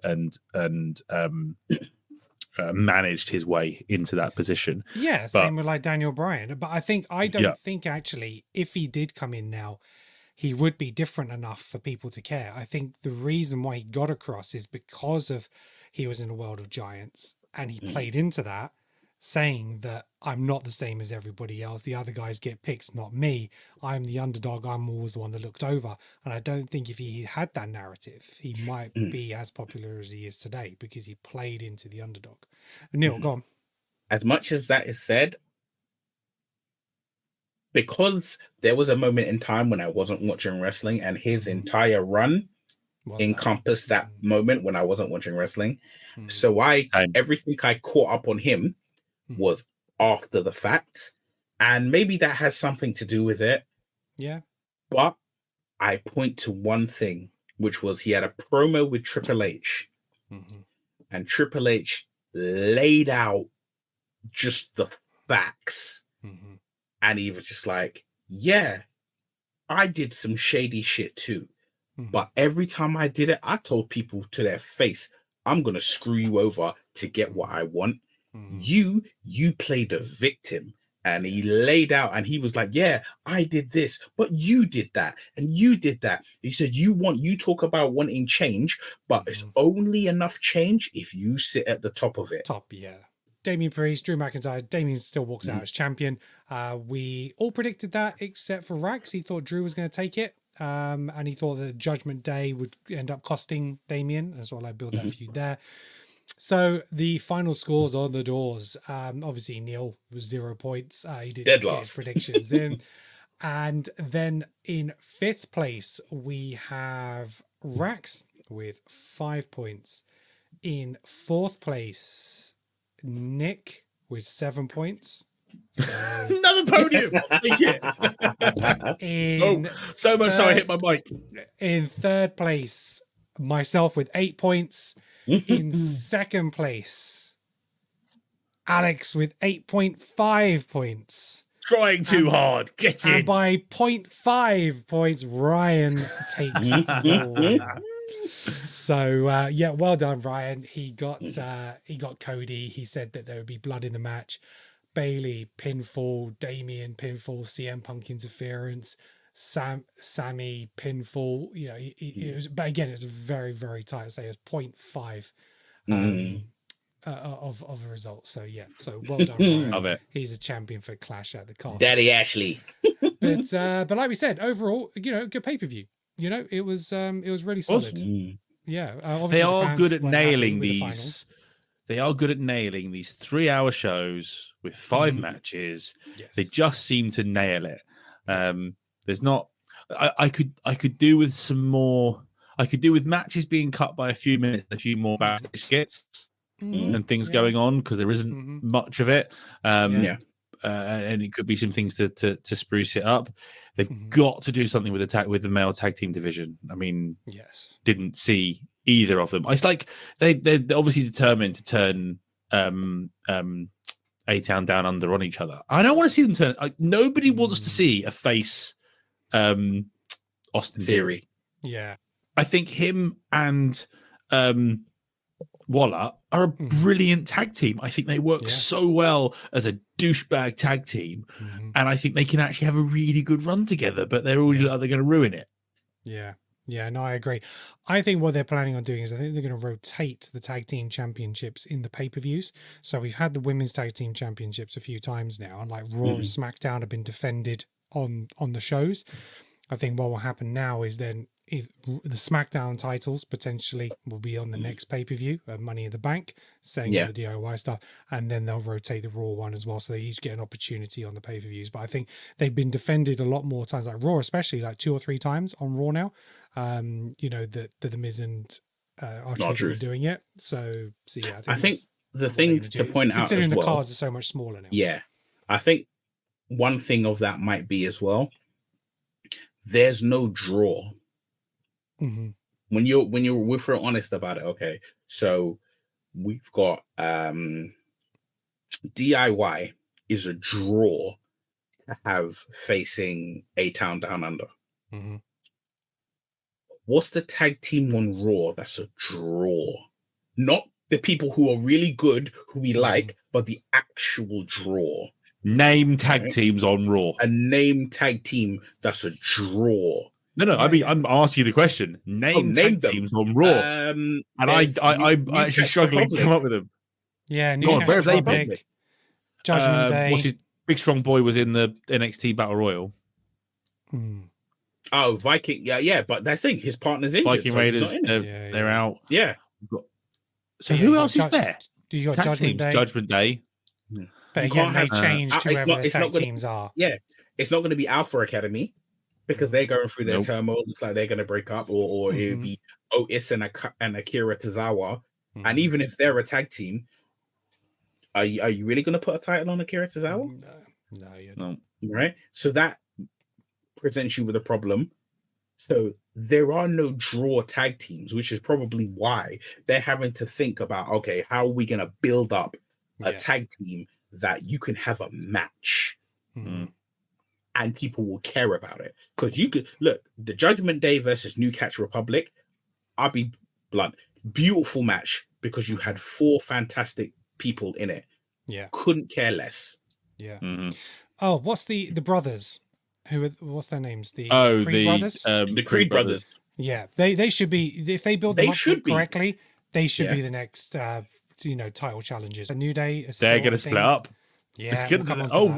managed his way into that position. Yeah, same with like Daniel Bryan. But I don't think actually, if he did come in now, he would be different enough for people to care. I think the reason why he got across is because of he was in a world of giants, and he played into that, saying that I'm not the same as everybody else. The other guys get picks, not me. I'm the underdog. I'm always the one that looked over. And I don't think if he had that narrative, he might be as popular as he is today, because he played into the underdog. Neil, go on. As much as that is said, because there was a moment in time when I wasn't watching wrestling, and his entire run encompassed that moment when I wasn't watching wrestling. So everything I caught up on him was after the fact, and maybe that has something to do with it. Yeah. But I point to one thing, which was he had a promo with Triple H, and Triple H laid out just the facts. And he was just like, yeah, I did some shady shit too. But every time I did it, I told people to their face, I'm going to screw you over to get what I want. You played a victim. And he laid out, and he was like, yeah, I did this, but you did that, and you did that. He said, you talk about wanting change, but it's only enough change if you sit at the top of it. Yeah. Damien Priest, Drew McIntyre. Damien still walks out as champion. We all predicted that except for Rax. He thought Drew was going to take it. And he thought that Judgment Day would end up costing Damien. That's why I built that feud there. So the final scores on the doors. Obviously, Neil was 0 points. He didn't Dead get last. his predictions in. And then in 5th place, we have Rax with 5 points. In 4th place, Nick with 7 points. So another podium. So much so I hit my mic. In 3rd place, myself with 8 points. In 2nd place, Alex with 8.5 points. Trying too hard. Get in. And by 0.5 points, Ryan takes the win. So well done, Ryan. He got Cody. He said that there would be blood in the match. Bailey pinfall, Damien pinfall, CM Punk interference, Sammy pinfall. It was, but again, it was very, very tight. Say it was 0.5 of a result. So so well done, Ryan. Love it. He's a champion for Clash at the Castle. Daddy Ashley. But like we said, overall, good pay-per-view. It was really solid. Yeah, they are good at nailing these. They are good at nailing these 3-hour shows with 5 matches. Yes. They just seem to nail it. There's not. I could do with some more. I could do with matches being cut by a few minutes, a few more backstage skits and things going on, because there isn't much of it. And it could be some things to spruce it up. They've got to do something with the male tag team division. I mean, didn't see either of them. It's like they're obviously determined to turn A-Town Down Under on each other. I don't want to see them turn. Nobody wants to see a face Austin Theory. Yeah, I think him and Waller are a brilliant tag team. I think they work so well as a douchebag tag team, and I think they can actually have a really good run together. But they're already like they're going to ruin it. Yeah. Yeah, no, I agree. I think what they're planning on doing is I think they're going to rotate the tag team championships in the pay-per-views. So we've had the women's tag team championships a few times now, and like Raw and SmackDown have been defended on the shows. I think what will happen now is then the SmackDown titles potentially will be on the next pay-per-view, Money in the Bank, staying on the DIY stuff, and then they'll rotate the Raw one as well, so they each get an opportunity on the pay-per-views. But I think they've been defended a lot more times, like Raw, especially like 2 or 3 times on Raw now. You know, the Miz and Archer have been doing it. So yeah, I think the thing to point out, considering as the well, cards are so much smaller now. Yeah, I think one thing of that might be as well. There's no draw. Mm-hmm. When we're honest about it, okay. So we've got DIY is a draw to have facing A Town Down Under. Mm-hmm. What's the tag team on Raw that's a draw? Not the people who are really good, who we like, but the actual draw. Name tag teams on Raw. A name tag team that's a draw. No. I mean, I'm asking you the question. Name tag teams on Raw. And I'm actually struggling to come up with them. Yeah, God, where have they been? Judgment Day. What's his Big Strong Boy was in the NXT Battle Royal. Oh, Viking. Yeah, but that's the thing. His partner's injured. Viking Raiders, they're out. Yeah. So who else is there? You got Judgment Day. But again, they changed whoever the tag teams are. Yeah, it's not going to be Alpha Academy because they're going through their turmoil. Looks like they're going to break up, or it would be Otis and Akira Tozawa. And even if they're a tag team, are you really going to put a title on Akira Tozawa? No, you're not. Right. So that presents you with a problem. So there are no draw tag teams, which is probably why they're having to think about, okay, how are we going to build up a tag team that you can have a match and people will care about it? Because you could look, the Judgment Day versus New Catch Republic, I'll be blunt, beautiful match because you had 4 fantastic people in it. Yeah. Couldn't care less. Yeah. Oh, what's the brothers? What's their names? The Creed brothers? The Creed brothers. Yeah. They should be, if they build them up correctly, they should be the next title challengers. A New Day. They're going to split up. Yeah.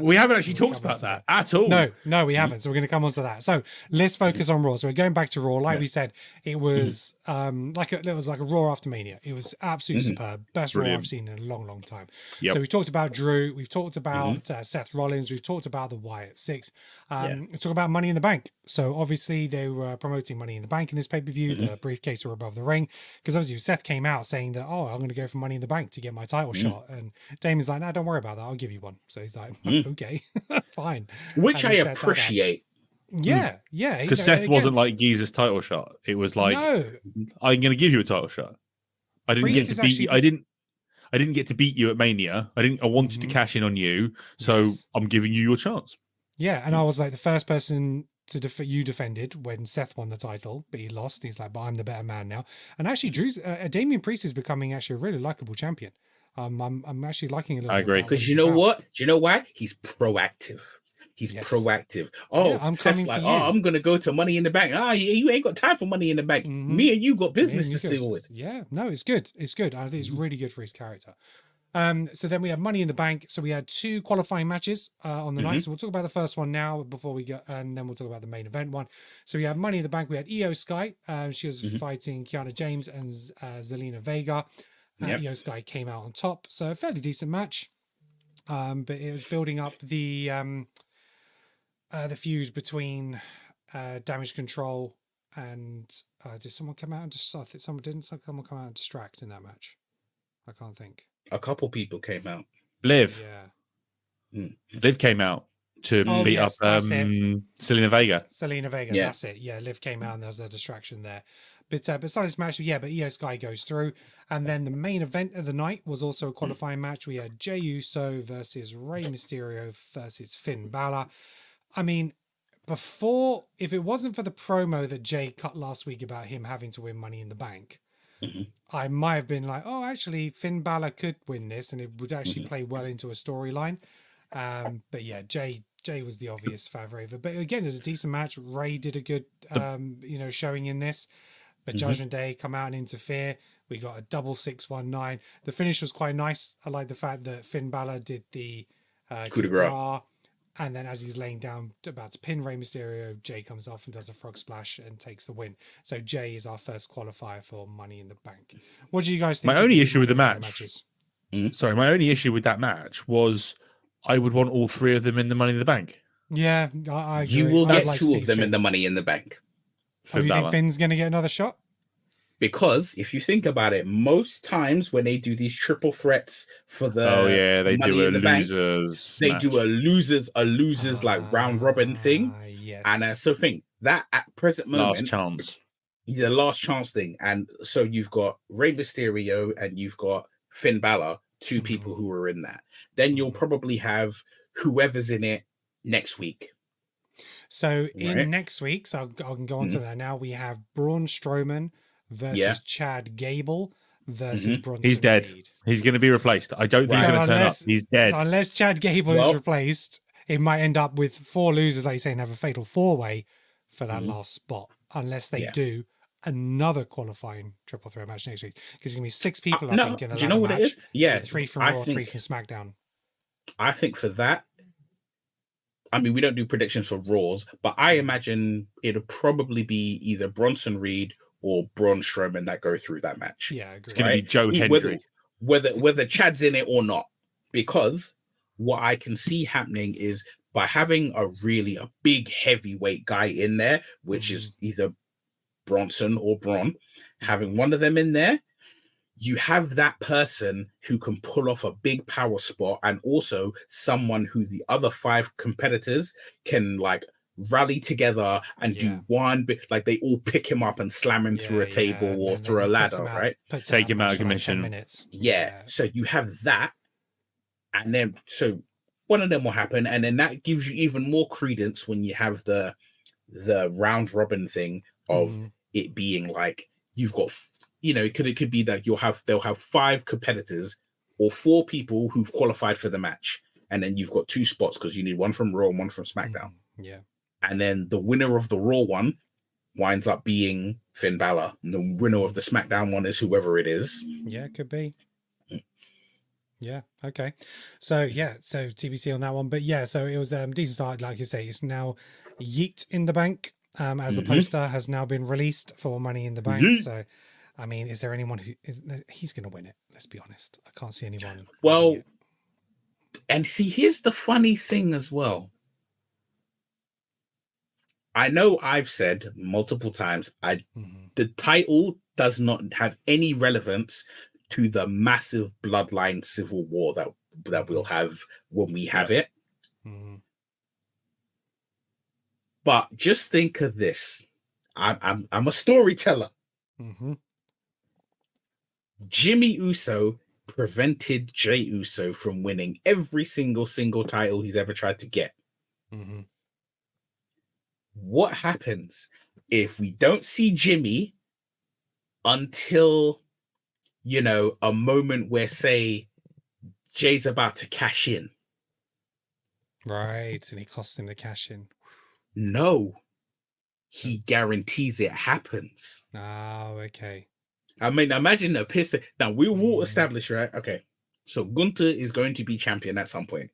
We haven't actually talked about that at all. No, we haven't. So we're going to come on to that. So let's focus on Raw. So we're going back to Raw. Like we said, it was like a Raw after Mania. It was absolutely superb. Best Raw I've seen in a long, long time. Yep. So we talked about Drew. We've talked about Seth Rollins. We've talked about the Wyatt Six. Let's talk about Money in the Bank. So obviously they were promoting Money in the Bank in this pay-per-view. The briefcase were above the ring. Because obviously Seth came out saying that, I'm going to go for Money in the Bank to get my title shot. And Damon's like, no, don't worry about that. I'll give you one. So he's like, okay, fine. Which I appreciate. Yeah. Because Seth wasn't like Geezer's title shot. It was like, I'm going to give you a title shot. I didn't get to beat you. I didn't get to beat you at Mania. I wanted to cash in on you. So I'm giving you your chance. Yeah. And I was like the first person to you defended when Seth won the title, but he lost. He's like, but I'm the better man now. And actually Damian Priest is becoming actually a really likable champion. I'm actually liking it a little bit. I agree. Because you know what? Do you know why? He's proactive. He's proactive. I'm Seth's like, I'm going to go to Money in the Bank. You ain't got time for Money in the Bank. Me and you got business to deal with. Yeah, no, it's good. It's good. I think it's really good for his character. So then we have Money in the Bank. So we had 2 qualifying matches on the night. So we'll talk about the first one now before we go, and then we'll talk about the main event one. So we have Money in the Bank. We had Io Sky. She was fighting Kiana James and Zelina Vega. Io Sky came out on top, so a fairly decent match. But it was building up the feud between Damage Control and did someone come out and just? I think someone come out and distract in that match. I can't think. A couple people came out. Liv came out to beat up Selena Vega. That's it. Yeah, Liv came out and there was a distraction there. But besides this match, but Io Sky goes through. And then the main event of the night was also a qualifying match. We had Jey Uso versus Rey Mysterio versus Finn Balor. I mean, if it wasn't for the promo that Jay cut last week about him having to win Money in the Bank, I might have been like, actually, Finn Balor could win this and it would actually play well into a storyline. But yeah, Jay Jay was the obvious favourite. But again, it was a decent match. Ray did a good, showing in this. But Judgment Day come out and interfere. We got a double 619. The finish was quite nice. I like the fact that Finn Balor did the coup de grace. And then as he's laying down about to pin Rey Mysterio, Jay comes off and does a frog splash and takes the win. So Jay is our first qualifier for Money in the Bank. What do you guys think? My only issue with the match, matches? Sorry, my only issue with that match was I would want all three of them in the Money in the Bank. Yeah, I agree. You will get like two of them Finn. in the Money in the Bank. Oh, you think Finn's going to get another shot? Because if you think about it, most times when they do these triple threats for the they Money do in the losers. Bank, they do a losers like round robin thing. Yes. And so think that at present moment, Last chance. The last chance thing. And so you've got Rey Mysterio and you've got Finn Balor, two people who are in that. Then you'll probably have whoever's in it next week. So in next week, so I can go on to that now. We have Braun Strowman versus Chad Gable versus Bronson He's dead. Reed. He's going to be replaced. I don't think he's going to turn up. He's dead. So unless Chad Gable is replaced, it might end up with 4 losers, like you say, and have a fatal 4-way for that last spot. Unless they do another qualifying triple threat match next week, because there's going to be 6 people. I think in the do you know what match. it is? Yeah, 3 from Raw, 3 from SmackDown. I think for that, I mean, we don't do predictions for Raws, but I imagine it'll probably be either Bronson Reed or Braun Strowman that go through that match. Yeah, I agree. It's going to be Joe Hendry. Whether Chad's in it or not, because what I can see happening is by having a big heavyweight guy in there, which is either Bronson or Braun, having one of them in there, you have that person who can pull off a big power spot, and also someone who the other 5 competitors can like rally together and do one bit, like they all pick him up and slam him through a table or through a ladder, right? Take him out of commission. Yeah. So you have that, and then so one of them will happen, and then that gives you even more credence when you have the round robin thing of it being like you've got, it could be that they'll have 5 competitors or 4 people who've qualified for the match, and then you've got 2 spots because you need one from Raw and one from SmackDown. Yeah. And then the winner of the Raw one winds up being Finn Balor. And the winner of the SmackDown one is whoever it is. Yeah, it could be. Yeah, okay. So TBC on that one. But yeah, so it was decent start, like you say. It's now Yeet in the Bank, as the poster has now been released for Money in the Bank. Yeet. So, I mean, is there anyone he's going to win it? Let's be honest. I can't see anyone. Well, and see, here's the funny thing as well. I know I've said multiple times, the title does not have any relevance to the massive bloodline civil war that we'll have when we have it. But just think of this. I'm a storyteller. Jimmy Uso prevented Jey Uso from winning every single title he's ever tried to get. What happens if we don't see Jimmy until, a moment where, say, Jay's about to cash in? Right, and he costs him the cash in. No, he guarantees it happens. Oh, okay. I mean, imagine a piston. Now, we will establish, right? Okay, so Gunther is going to be champion at some point.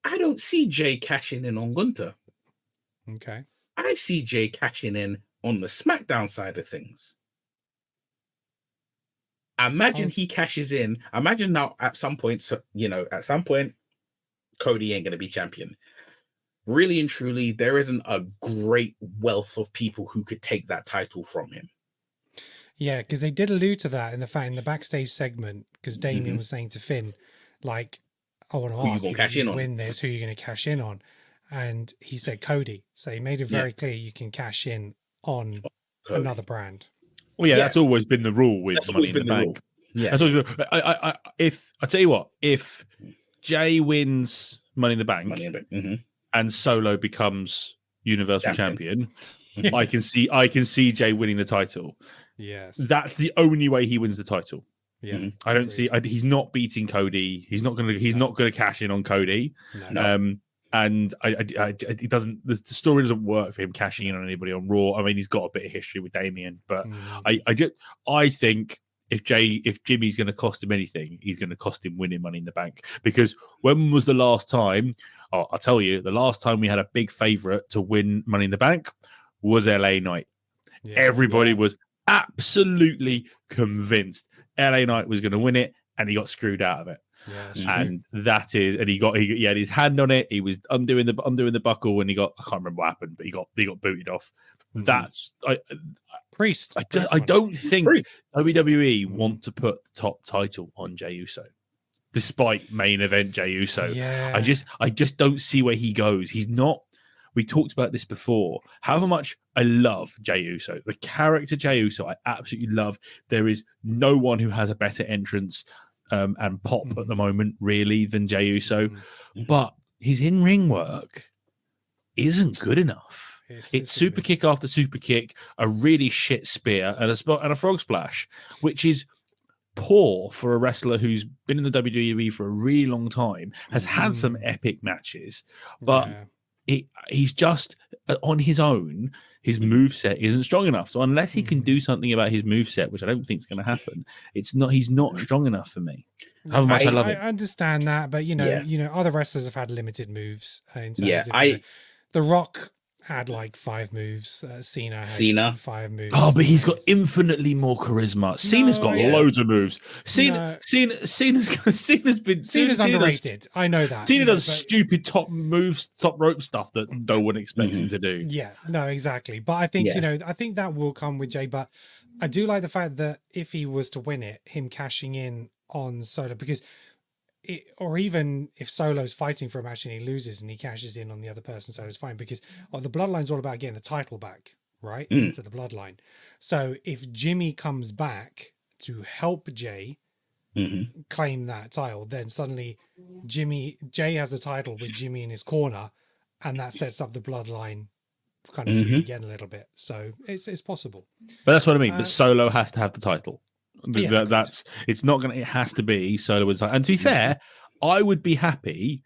I don't see Jay cashing in on Gunther. Okay. I see Jay cashing in on the SmackDown side of things. Imagine he cashes in. Imagine now at some point, Cody ain't going to be champion. Really and truly, there isn't a great wealth of people who could take that title from him. Yeah, because they did allude to that in the backstage segment, because Damien was saying to Finn, like, I want to ask if you win this, who are you going to cash in on? And he said Cody. So he made it very clear you can cash in on another brand. Well, that's always been the rule with Money in the Bank. Yeah. That's always been, I tell you what, if Jay wins Money in the Bank, and Solo becomes Universal Champion, I can see Jay winning the title. Yes. That's the only way he wins the title. Yeah, I don't see. He's not beating Cody. He's not going to. He's not going to cash in on Cody. No. And it doesn't. The story doesn't work for him cashing in on anybody on Raw. I mean, he's got a bit of history with Damien, but I think if Jimmy's going to cost him anything, he's going to cost him winning Money in the Bank. Because when was the last time? Oh, I'll tell you, the last time we had a big favorite to win Money in the Bank was LA Knight. Yeah, everybody was absolutely convinced LA Knight was going to win it, and he got screwed out of it. Yeah, and that is, and he had his hand on it. He was undoing the buckle, and I can't remember what happened, but he got booted off. That's Priest. I don't think WWE want to put the top title on Jey Uso, despite main event Jey Uso. Yeah. I just don't see where he goes. He's not. We talked about this before. However much I love Jey Uso, the character Jey Uso, I absolutely love. There is no one who has a better entrance and pop at the moment, really, than Jey Uso. But his in-ring work isn't good enough. It's super kick after super kick, a really shit spear, and a frog splash, which is poor for a wrestler who's been in the WWE for a really long time, has had some epic matches, but he's just on his own. His moveset isn't strong enough. So unless he can do something about his moveset, which I don't think is going to happen, he's not strong enough for me. However much I love it. I understand that, but other wrestlers have had limited moves. In terms of, The Rock had like 5 moves. Cena had 5 moves. Oh, but he's got infinitely more charisma. Cena's got loads of moves. Cena's underrated. I know that. Cena does stupid top rope stuff that no one expects him to do. Yeah, no, exactly. But I think I think that will come with Jey. But I do like the fact that if he was to win it, him cashing in on Solo, because or even if Solo's fighting for a match and he loses and he cashes in on the other person, Solo's fine, because the Bloodline's all about getting the title back, right? Into the Bloodline. So if Jimmy comes back to help Jey claim that title, then suddenly Jey has the title with Jimmy in his corner, and that sets up the Bloodline kind of feud again a little bit. So it's possible. But that's what I mean. But Solo has to have the title. It's not gonna. It has to be Solo. And to be fair, I would be happy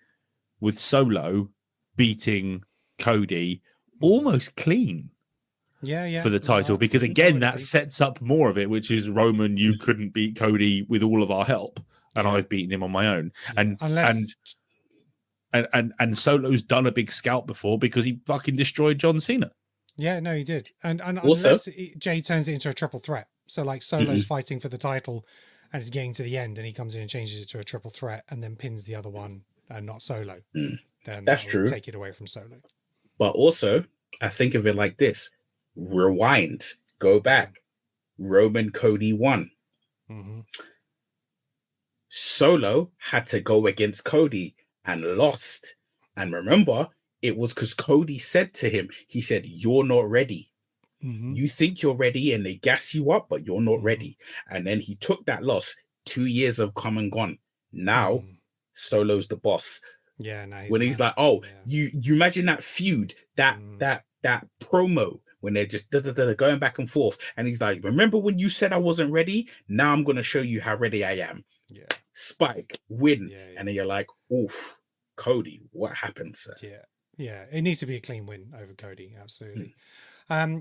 with Solo beating Cody almost clean. For the title, because again, that sets up more of it, which is Roman. You couldn't beat Cody with all of our help, and I've beaten him on my own. And Solo's done a big scalp before because he fucking destroyed John Cena. Yeah, no, he did. And also, unless Jey turns it into a triple threat. So like Solo's fighting for the title and it's getting to the end and he comes in and changes it to a triple threat and then pins the other one and not Solo. Then that's true. Take it away from Solo. But also, I think of it like this. Rewind. Go back. Roman Cody won. Solo had to go against Cody and lost. And remember, it was because Cody said to him, he said, "You're not ready. You think you're ready and they gas you up, but you're not ready." And then he took that loss. 2 years have come and gone. Now Solo's the boss. Yeah, nice. When he's like, you imagine that feud, that promo when they're just going back and forth, and he's like, "Remember when you said I wasn't ready? Now I'm gonna show you how ready I am." Yeah. Spike win, and then you're like, "Oof, Cody, what happened, sir?" Yeah. It needs to be a clean win over Cody. Absolutely.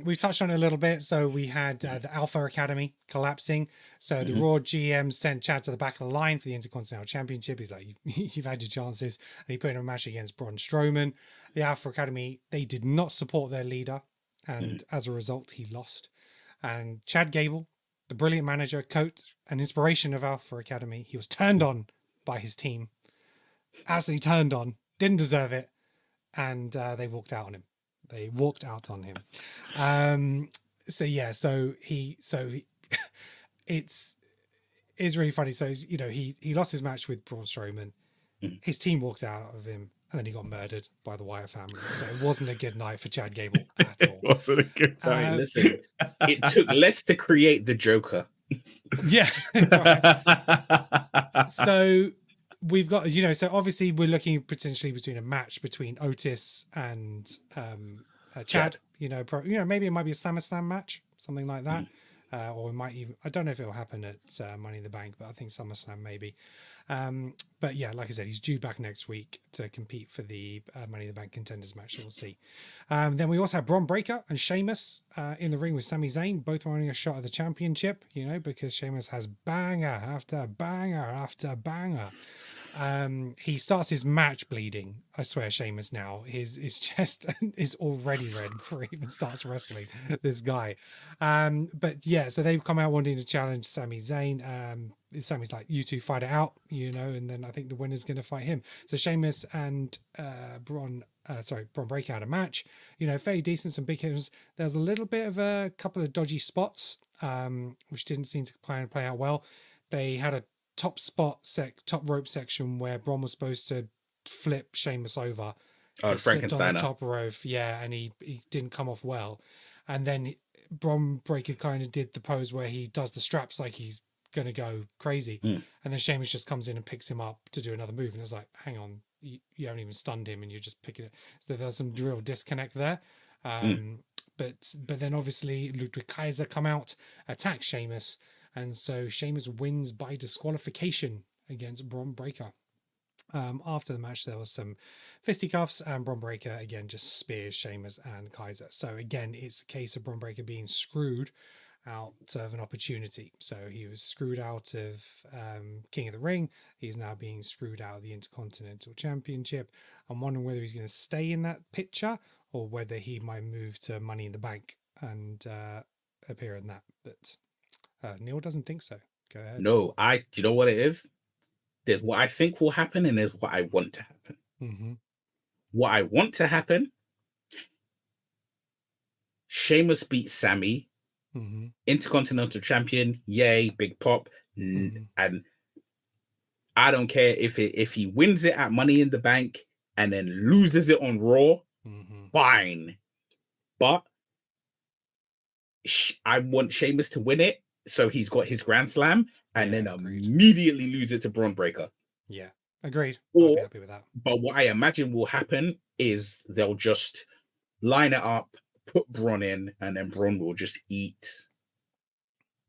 We've touched on it a little bit. So we had the Alpha Academy collapsing. So the Raw GM sent Chad to the back of the line for the Intercontinental Championship. He's like, "You've had your chances." And he put in a match against Braun Strowman. The Alpha Academy, they did not support their leader. And as a result, he lost. And Chad Gable, the brilliant manager, coach, and inspiration of Alpha Academy, he was turned on by his team. Absolutely turned on. Didn't deserve it. And they walked out on him. It's really funny. So he lost his match with Braun Strowman. His team walked out of him, and then he got murdered by the Wyatt family. So it wasn't a good night for Chad Gable at all. It wasn't a good night. Listen, it took less to create the Joker. Yeah. So we've got, so obviously we're looking potentially between a match between Otis and Chad. Maybe it might be a SummerSlam match, something like that. or it might even, I don't know if it'll happen at Money in the Bank, but I think SummerSlam maybe. But yeah, like I said, he's due back next week to compete for the Money in the Bank contenders match. So we'll see. Then we also have Bron Breakker and Sheamus in the ring with Sami Zayn, both wanting a shot at the championship, because Sheamus has banger after banger after banger. He starts his match bleeding. I swear, Sheamus now. His chest is already red before he even starts wrestling this guy. But yeah, so they've come out wanting to challenge Sami Zayn. Sammy's like, you two fight it out, and then I think the winner's going to fight him. So Sheamus and Bron Breakker had a match, fairly decent, some big hits. There's a little bit of a couple of dodgy spots, which didn't seem to play out well. They had a top rope section where Bron was supposed to flip Sheamus over. Oh, Frankenstein on the top rope, yeah, and he didn't come off well. And then Bron Breakker kind of did the pose where he does the straps like he's going to go crazy. And then Sheamus just comes in and picks him up to do another move. And it's like, hang on, you haven't even stunned him and you're just picking it. So there's some real disconnect there. But then obviously Ludwig Kaiser come out, attack Sheamus. And so Sheamus wins by disqualification against Bron Breakker. After the match, there was some fisticuffs, and Bron Breakker again just spears Sheamus and Kaiser. So again, it's a case of Bron Breakker being screwed out of an opportunity. So he was screwed out of King of the Ring. He's now being screwed out of the Intercontinental Championship. I'm wondering whether he's going to stay in that picture or whether he might move to Money in the Bank and appear in that. But Neil doesn't think so. Go ahead. No, do you know what it is? There's what I think will happen and there's what I want to happen. Mm-hmm. What I want to happen, Sheamus beats Sammy, Intercontinental Champion, yay, big pop. And I don't care if he wins it at Money in the Bank and then loses it on Raw, fine. But I want Sheamus to win it, so he's got his Grand Slam, and then immediately lose it to Bron Breakker. Yeah, agreed. I'll be happy with that. But what I imagine will happen is they'll just line it up, put Bron in, and then Bron will just eat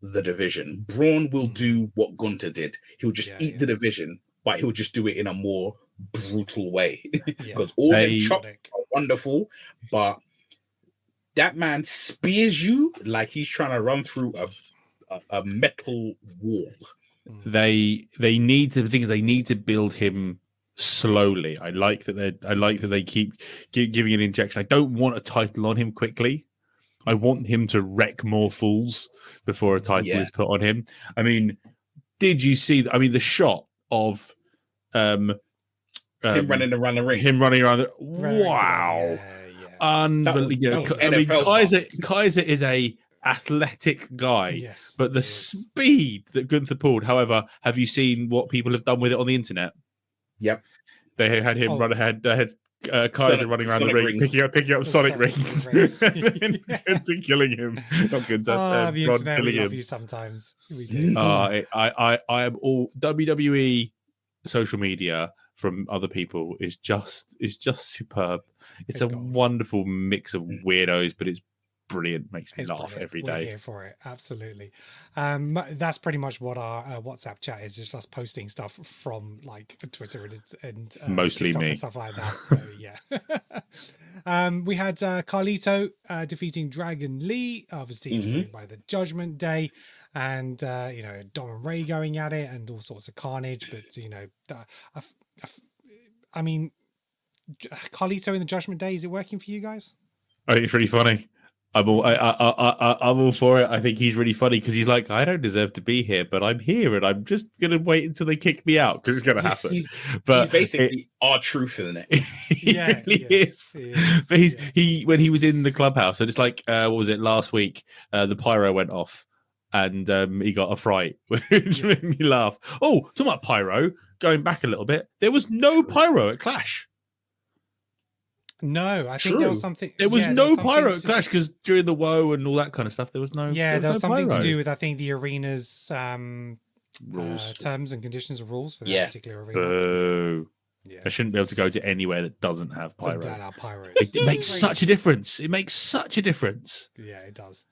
the division. Braun will do what Gunther did. He'll just eat the division, but he'll just do it in a more brutal way. Because all them chops are wonderful, but that man spears you like he's trying to run through a metal wall. They need to build him slowly. I like that they keep giving an injection. I don't want a title on him quickly. I want him to wreck more fools before a title is put on him. I mean, did you see? I mean, the shot of him running around the ring. Wow, unbelievable. I mean, Kaiser is a athletic guy, but the speed that Gunther pulled. However, have you seen what people have done with it on the internet? Yep, they had him run ahead. They had Kaiser running around the ring, picking up Sonic rings, and Gunther killing him. Not Gunther, the internet killing him. You sometimes. We do. I am all WWE social media from other people is just superb. It's a wonderful mix of weirdos, but it's brilliant. Makes me laugh every day. We're here for it, absolutely. That's pretty much what our WhatsApp chat is, just us posting stuff from like Twitter and mostly TikTok me and stuff like that. So yeah. We had Carlito defeating Dragon Lee, obviously defeated by the Judgment Day, and Dom and Ray going at it and all sorts of carnage. But I mean, Carlito in the Judgment Day, is it working for you guys? I think it's really funny. I'm all for it. I think he's really funny because he's like, I don't deserve to be here, but I'm here, and I'm just gonna wait until they kick me out because it's gonna happen. He's basically our truth, isn't it? He really is. But he when he was in the clubhouse, and it's like, what was it last week? The pyro went off, and he got a fright, which made me laugh. Oh, talking about pyro, going back a little bit, there was no pyro at Clash. No, I think there was something. There was no pyro at Clash because during the woe and all that kind of stuff, there was no. Yeah, there was something pyro. to do with, I think, the arena's rules, terms and conditions of rules for that particular arena. Boo. Yeah. I shouldn't be able to go to anywhere that doesn't have pyro. Pyro. It makes such a difference. It makes such a difference. Yeah, it does.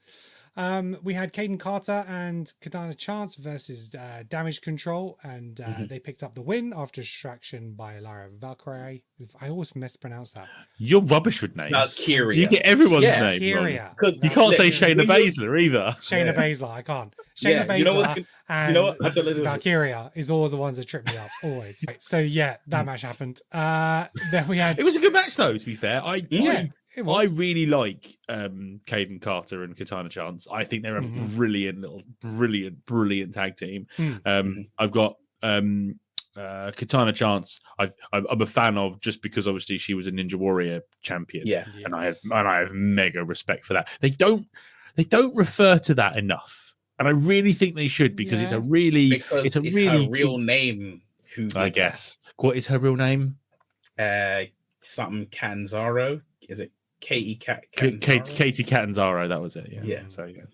We had Caden Carter and Katana Chance versus Damage Control, and they picked up the win after distraction by Lara Valkyrie. I always mispronounce that. You're rubbish with names. Valkyria. You get everyone's name Valkyria. wrong. You can't say Shayna Baszler either. Shayna Baszler, I can't. Shayna Baszler and Valkyria is always the ones that trip me up. Always. Right, so yeah, that match happened. Then we had. It was a good match though. To be fair, I really like Caden Carter and Katana Chance. I think they're a brilliant tag team. I've got Katana Chance. I'm a fan of just because obviously she was a Ninja Warrior champion. Yes. And I have mega respect for that. They don't refer to that enough, and I really think they should because it's her real name. I guess. What is her real name? Something Catanzaro. Is it Katie Catanzaro? That was it. Yeah.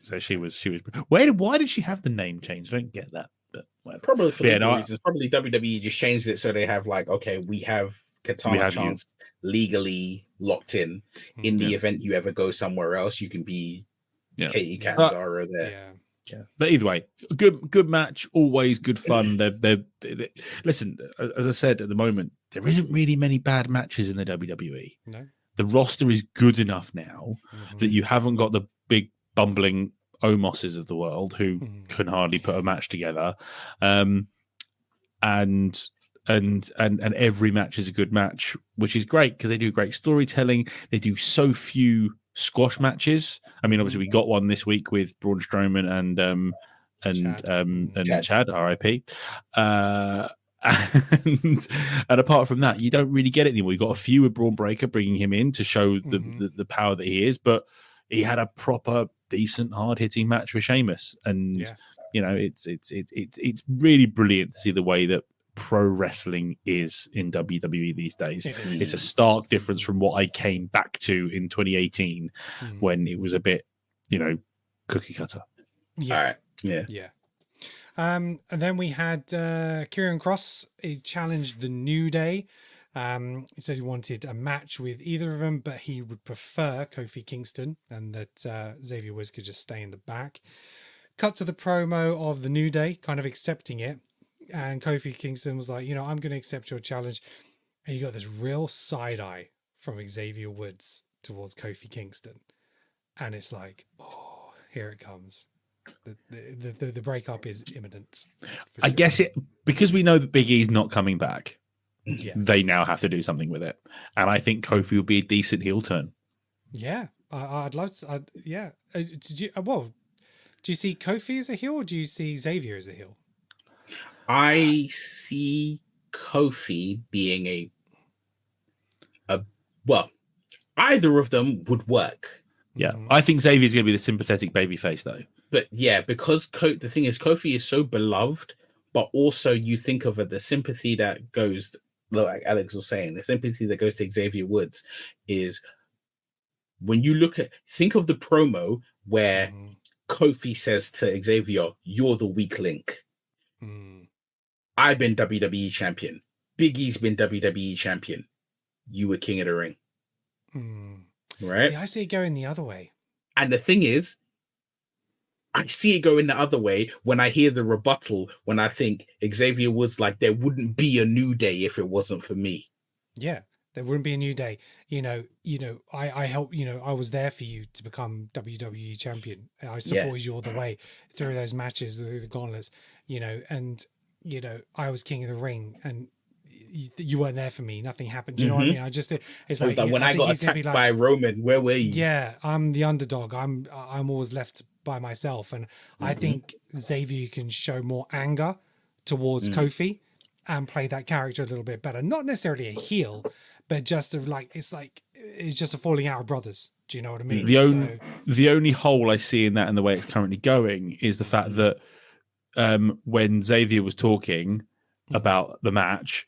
So she was. Why did she have the name change? I don't get that. But whatever. Probably for legal reasons. Probably WWE just changed it so they have like, okay, we have Katana Chance legally locked in. In the event you ever go somewhere else, you can be Katie Catanzaro there. Yeah, but either way, good match, always good fun. They listen, as I said at the moment, there isn't really many bad matches in the WWE. No, the roster is good enough now that you haven't got the big bumbling Omoses of the world who can hardly put a match together, and every match is a good match, which is great because they do great storytelling. They do so few squash matches. I mean, obviously we got one this week with Braun Strowman and Chad, R.I.P. And apart from that, you don't really get it anymore. You got a few with Braun Breaker bringing him in to show the power that he is, but he had a proper decent hard hitting match with Sheamus, and you know it's really brilliant to see the way that pro wrestling is in WWE these days. It's a stark difference from what I came back to in 2018 when it was a bit, cookie cutter. Yeah. All right. Yeah. And then we had Kieran Cross. He challenged the New Day. He said he wanted a match with either of them, but he would prefer Kofi Kingston and that Xavier Woods could just stay in the back. Cut to the promo of the New Day, kind of accepting it. And Kofi Kingston was like, I'm going to accept your challenge. And you got this real side eye from Xavier Woods towards Kofi Kingston. And it's like, oh, here it comes. The breakup is imminent. I guess it, because we know that Big E's not coming back, they now have to do something with it. And I think Kofi will be a decent heel turn. Yeah. I'd love to. Do you see Kofi as a heel or do you see Xavier as a heel? I see Kofi being either of them would work. Yeah, I think Xavier's going to be the sympathetic babyface, though. But yeah, because the thing is, Kofi is so beloved, but also you think of it, the sympathy that goes, like Alex was saying, the sympathy that goes to Xavier Woods is when you think of the promo where Kofi says to Xavier, "You're the weak link." I've been WWE champion. Big E's been WWE champion. You were king of the ring. Right? See, I see it going the other way. And the thing is, I see it going the other way when I hear the rebuttal, when I think Xavier Woods, like, there wouldn't be a New Day if it wasn't for me. Yeah, there wouldn't be a New Day. I helped, I was there for you to become WWE champion. I supported you all the way through those matches, through the gauntlets, and I was king of the ring and you weren't there for me. Nothing happened. Do you know what I mean? It's like when I got attacked by Roman, where were you? Yeah, I'm the underdog. I'm always left by myself. And I think Xavier can show more anger towards Kofi and play that character a little bit better. Not necessarily a heel, but just it's just a falling out of brothers. Do you know what I mean? The only hole I see in that and the way it's currently going is the fact that when Xavier was talking about the match,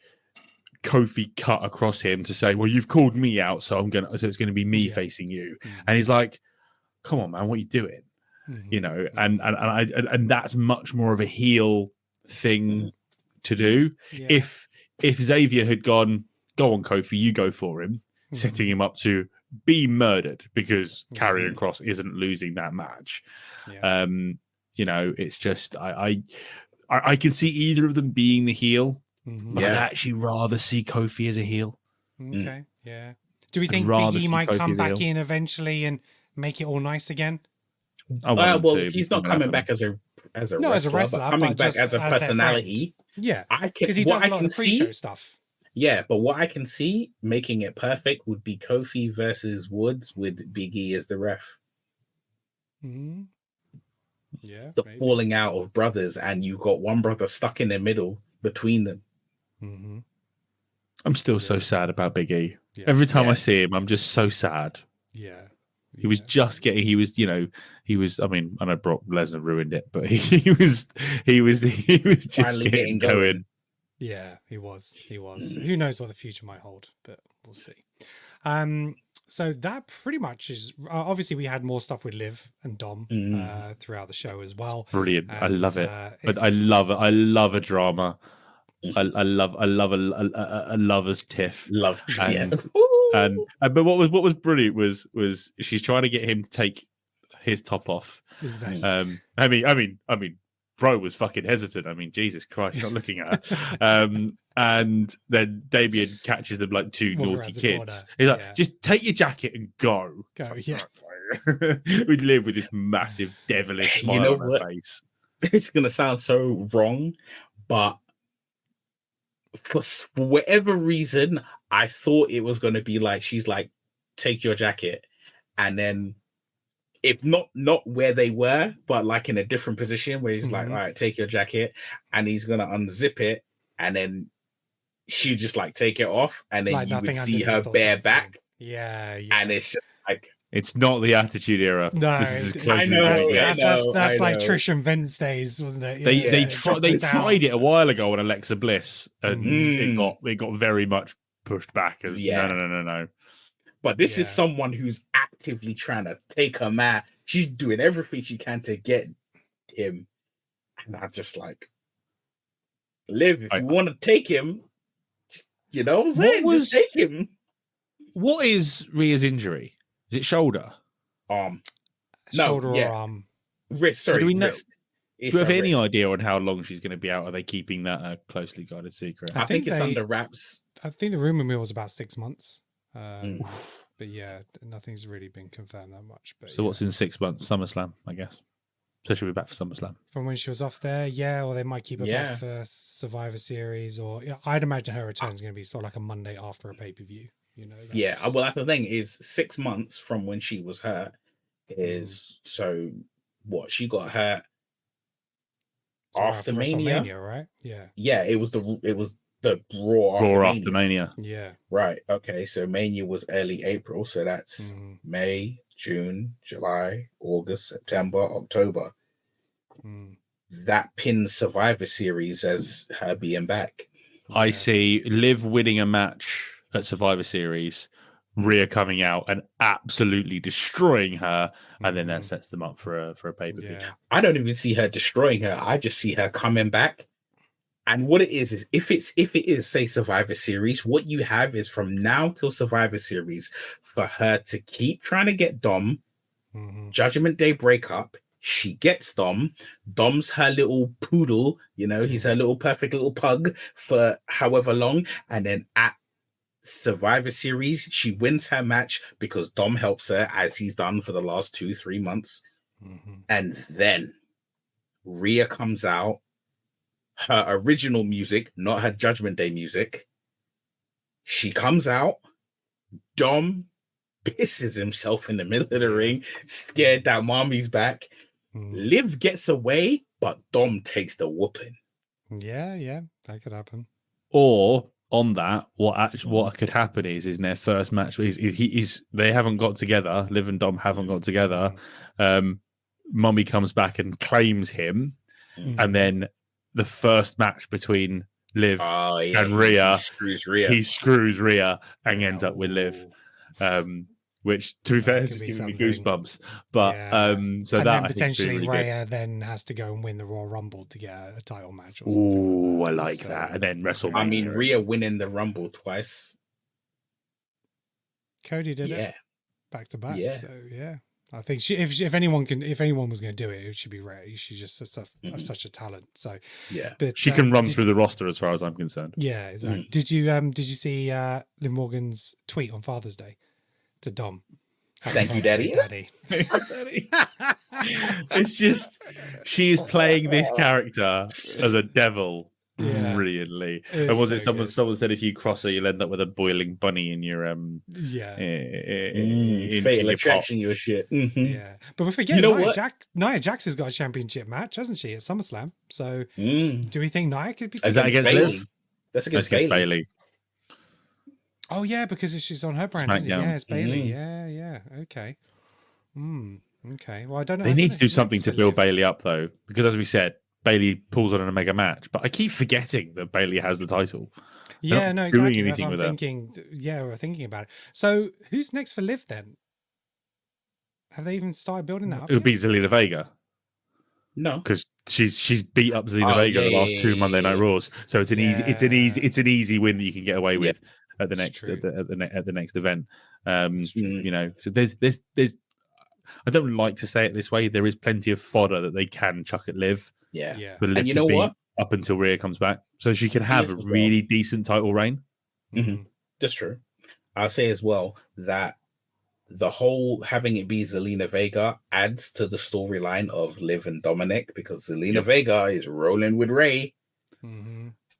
Kofi cut across him to say, "Well, you've called me out, so it's going to be me facing you." And he's like, "Come on, man, what are you doing?" And that's much more of a heel thing to do. If Xavier had gone, "Go on, Kofi, you go for him," setting him up to be murdered because Karrion Kross isn't losing that match. Yeah. You know, it's just I can see either of them being the heel, but I'd actually rather see Kofi as a heel. Okay, yeah. Do we I'd think Big rather E see might Kofi come as a back heel. in eventually and make it all nice again? I want him Well, to, he's but not not coming gonna back as a No, wrestler, as a wrestler, but coming but back just as a as their friend. personality. Yeah, I can. because he What does I a lot can of the pre-show see, stuff. yeah, but what I can see making it perfect would be Kofi versus Woods with Big E as the ref. Mm-hmm. Yeah, The maybe. falling out of brothers, and you got one brother stuck in the middle between them. Mm-hmm. I'm still so sad about Big E. Yeah. Every time I see him, I'm just so sad. Yeah. He was just getting. He was, you know, he was. I mean, I know Brock Lesnar ruined it, but he was just Finally getting getting going. Yeah, he was. He was. Who knows what the future might hold, but we'll see. So that pretty much is. Obviously, we had more stuff with Liv and Dom throughout the show as well. Brilliant. I love it. But I it's love it. great I love a drama. I love a lover's tiff. Love, and but what was brilliant was she's trying to get him to take his top off. His vest. I mean, bro was fucking hesitant. I mean, Jesus Christ, not looking at her. And then Damien catches them like two Walk naughty around the kids. corner. He's like, Yeah. just take your jacket and go. Go, It's yeah. like, we live with this massive devilish smile You know on her what? face. It's gonna sound so wrong, but for whatever reason, I thought it was gonna be like she's like, take your jacket, and then if not where they were, but like in a different position where he's like, all right, take your jacket, and he's gonna unzip it, and then she just like take it off, and then Like you would nothing see her underneath or bare something. back, Yeah. and it's just like, It's not the Attitude Era. No, This is as it- close I as know, you're gonna get. that's I like know. Trish and Vince days, wasn't it? They Yeah, they yeah, they it's out. tried it a while ago on Alexa Bliss, and it got very much pushed back as no. But this is Yeah. someone who's actively trying to take her man. She's doing everything she can to get him, and I just like, Liv, if you want to take him, you know what I'm saying? Just take him. What is Rhea's injury? Is it shoulder? Shoulder yeah. or arm. Wrist. So Sorry, do we know? wrist. Do we have any idea on how long she's going to be out? Are they keeping that a closely guarded secret? I think it's under wraps. I think the rumor mill was about 6 months. But yeah, nothing's really been confirmed that much. But So what's in 6 months? SummerSlam, I guess. So she'll be back for SummerSlam. From when she was off there, yeah, or they might keep her back for Survivor Series, or I'd imagine her return is going to be sort of like a Monday after a pay-per-view. You know? Yeah, well, that's the thing is 6 months from when she was hurt is so what she got hurt after Mania, right? Yeah. Yeah, it was the Raw after Mania. Yeah. Right. Okay. So Mania was early April. So that's May, June, July, August, September, October. That pins Survivor Series as her being back. I see Liv winning a match at Survivor Series, Rhea coming out and absolutely destroying her, and then that sets them up for a pay-per-view. Yeah. I don't even see her destroying her. I just see her coming back. And what it is if it is, say, Survivor Series, what you have is from now till Survivor Series for her to keep trying to get Dom, Judgment Day breakup. She gets Dom. Dom's her little poodle, he's her little perfect little pug for however long. And then at Survivor Series, she wins her match because Dom helps her, as he's done for the last 2-3 months. And then Rhea comes out. Her original music, not her Judgment Day music. She comes out. Dom pisses himself in the middle of the ring, scared that mommy's back. Liv gets away, but Dom takes the whooping. Yeah, that could happen. Or on that, what could happen is in their first match, they haven't got together. Liv and Dom haven't got together. Mommy comes back and claims him, and then the first match between Liv and Rhea, he screws Rhea and ends up with Liv. Which, to be fair, is just giving me goosebumps. But so and that then I think is potentially really Rhea good. then has to go and win the Royal Rumble to get a title match. Or something Ooh, like that. I like that. And then WrestleMania. I mean, Rhea winning the Rumble twice. Cody did it. Yeah. back to back. Yeah. So yeah, I think if anyone was going to do it, it should be Rhea. She's just such a talent. So Yeah. but She can run through the roster as far as I'm concerned. Yeah, exactly. Did you see Liv Morgan's tweet on Father's Day to Dom? Thank you, Daddy. Daddy. It's just she is playing this character as a devil brilliantly. And was it someone said if you cross her, you'll end up with a boiling bunny in your fatal attraction, your shit. Yeah, but we forget Nia Jax has got a championship match, hasn't she, at SummerSlam? So do we think Nia could be? Is that against Liv? That's against Bayley. Oh yeah, because she's on her brand. Isn't it? Yeah, it's Bayley. Yeah. Okay. Okay. Well, I don't know. They need to do something to build Bayley up though, because as we said, Bayley pulls on a mega match. But I keep forgetting that Bayley has the title. Yeah, no, exactly. That's what I'm thinking. Yeah, we're thinking about it. So who's next for Liv then? Have they even started building that up? It would be Zelina Vega. No, because she's beat up Zelina Vega the last two Monday Night Raws, so it's an easy win that you can get away with at the next at the next event. You know, so there's I don't like to say it this way. There is plenty of fodder that they can chuck at Liv. Yeah. For Liv and you know what? Up until Rhea comes back, so she can have a really decent title reign. That's true. I'll say as well that the whole having it be Zelina Vega adds to the storyline of Liv and Dominic, because Zelina Vega is rolling with Ray.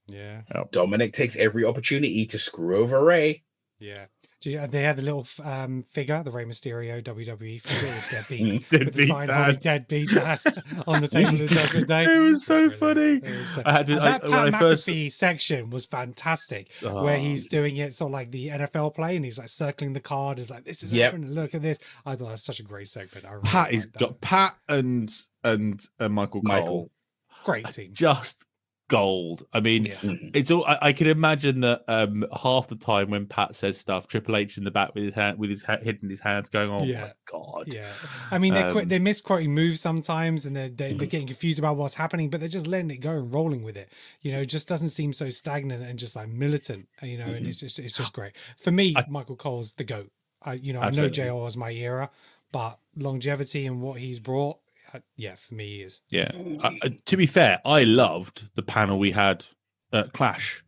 Yeah. Dominic takes every opportunity to screw over Ray. Yeah. They had the little figure, the Rey Mysterio WWE figure with Deadbeat, with the sign of Deadbeat Dad on the table of the Judgment Day. It was so funny. That Pat McAfee section was fantastic, where he's doing it sort of like the NFL play, and he's like circling the card. Is like, this is happening. Look at this. I thought that's such a great segment. Pat got Pat and Michael Cole. Great team. Just gold. I mean, it's all. I can imagine that half the time when Pat says stuff, Triple H in the back with his head in his hands, going, "Oh my god!" Yeah, I mean, they misquoting moves sometimes, and they're getting confused about what's happening, but they're just letting it go and rolling with it. You know, it just doesn't seem so stagnant and just like militant. You know, and it's just great for me. Michael Cole's the GOAT. I know JR was my era, but longevity and what he's brought. For me, he is. Yeah. To be fair, I loved the panel we had at Clash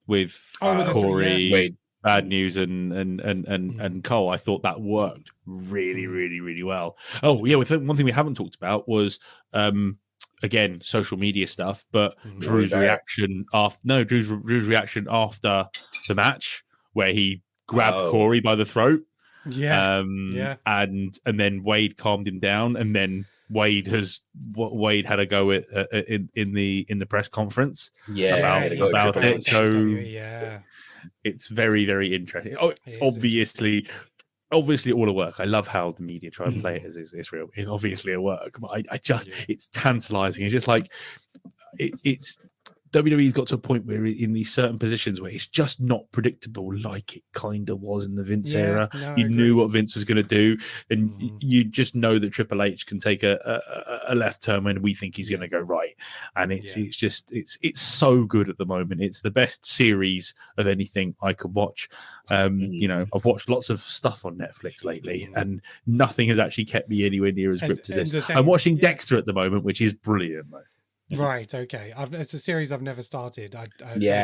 with Corey, Bad News, and Cole. I thought that worked really, really, really well. Oh yeah, one thing we haven't talked about was again social media stuff, but Drew's reaction after Drew's reaction after the match, where he grabbed Corey by the throat. And then Wade calmed him down, and then Wade had a go at in the press conference about it. So it's very, very interesting. It's obviously all a work. I love how the media try and play it as it's real. It's obviously a work, but I just it's tantalizing. It's just like it's. WWE's got to a point where in these certain positions where it's just not predictable like it kind of was in the Vince era. You knew what Vince was going to do, and you just know that Triple H can take a left turn when we think he's going to go right. And it's so good at the moment. It's the best series of anything I could watch. You know, I've watched lots of stuff on Netflix lately, and nothing has actually kept me anywhere near as gripped as this. I'm watching Dexter at the moment, which is brilliant, though. Right. Okay. It's a series I've never started. I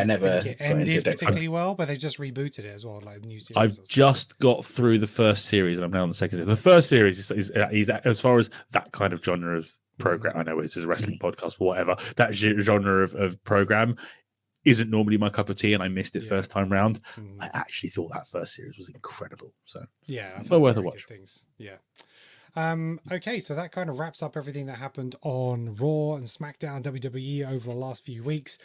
never think it ended particularly well, but they just rebooted it as well, like the new series. I've just got through the first series, and I'm now on the second series. The first series is as far as that kind of genre of program. I know it's a wrestling podcast, but whatever. That genre of program isn't normally my cup of tea, and I missed it first time round. I actually thought that first series was incredible. So well worth a watch. Things. Yeah. Okay, so that kind of wraps up everything that happened on Raw and SmackDown WWE over the last few weeks.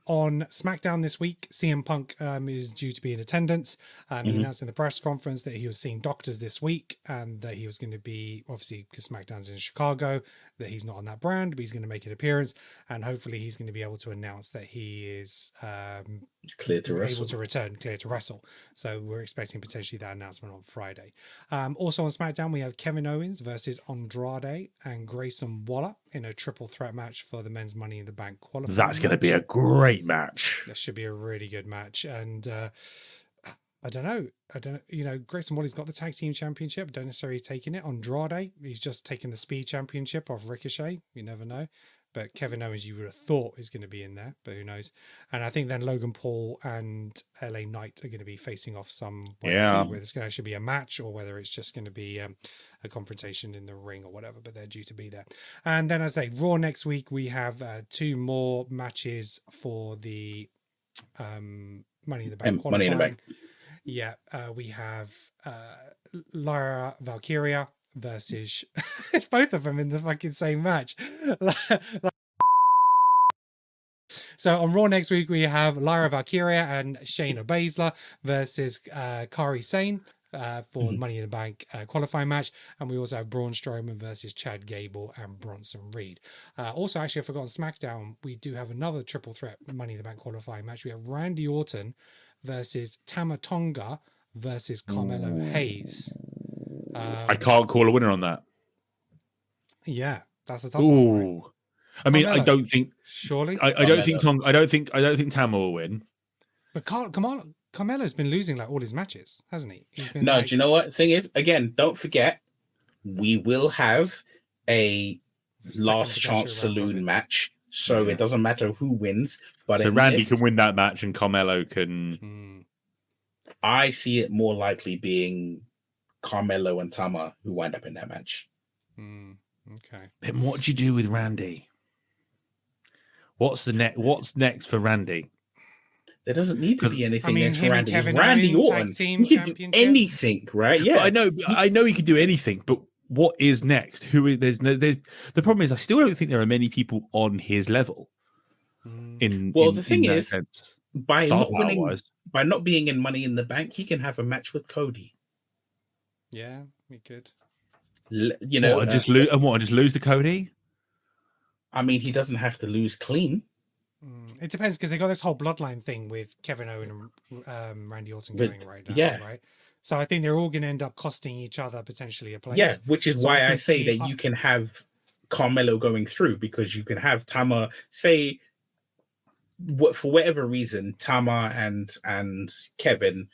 On SmackDown this week, CM Punk is due to be in attendance. He announced in the press conference that he was seeing doctors this week, and that he was going to be, obviously, because SmackDown's in Chicago, that he's not on that brand, but he's going to make an appearance, and hopefully he's going to be able to announce that he is clear to wrestle. Able to return, clear to wrestle. So we're expecting potentially that announcement on Friday. Also on SmackDown, we have Kevin Owens versus Andrade and Grayson Waller in a triple threat match for the men's Money in the Bank qualifying. That's going to be a great match. That should be a really good match. And I don't know. Grayson Wally's got the tag team championship. Don't necessarily taking it. Andrade, he's just taking the speed championship off Ricochet. You never know. But Kevin Owens, you would have thought is going to be in there, but who knows? And I think then Logan Paul and LA Knight are going to be facing off whether it's going to actually be a match or whether it's just going to be a confrontation in the ring or whatever, but they're due to be there. And then as I say, Raw next week, we have 2 more matches for the Money in the Bank qualifying. Money in the Bank. Yeah, we have Lyra Valkyria versus it's both of them in the fucking same match. So on Raw next week, we have Lyra Valkyria and Shayna Baszler versus Kairi Sane for Money in the Bank qualifying match. And we also have Braun Strowman versus Chad Gable and Bronson Reed. Also, actually, I forgot on SmackDown, we do have another triple threat Money in the Bank qualifying match. We have Randy Orton versus Tama Tonga versus Carmelo Hayes. I can't call a winner on that. Yeah, that's a tough one. Right? I mean, Carmelo, I don't think. Surely, I don't think Tonga. I don't think Tama will win. But Carmelo's been losing like all his matches, hasn't he? He's been do you know what? Thing is, again, don't forget, we will have a last chance saloon match, so it doesn't matter who wins. But so Randy can win that match, and Carmelo can. I see it more likely being Carmelo and Tama who wind up in that match. Okay. Then what do you do with Randy? What's next for Randy? There doesn't need to be anything next for Randy. Kevin Randy Owens, Orton. tag team He can do anything, right? Yeah, but I know he can do anything, but what is next? There's the problem is I still don't think there are many people on his level. The thing is, sense, by not being in Money in the Bank, he can have a match with Cody. Yeah, he could. Just lose to Cody. I mean, he doesn't have to lose clean. It depends because they got this whole bloodline thing with Kevin Owen and Randy Orton going right now. Yeah. Right. So I think they're all going to end up costing each other potentially a place. Yeah, which is why I say that you can have Carmelo going through, because you can have Tama say, for whatever reason, Tama and Kevin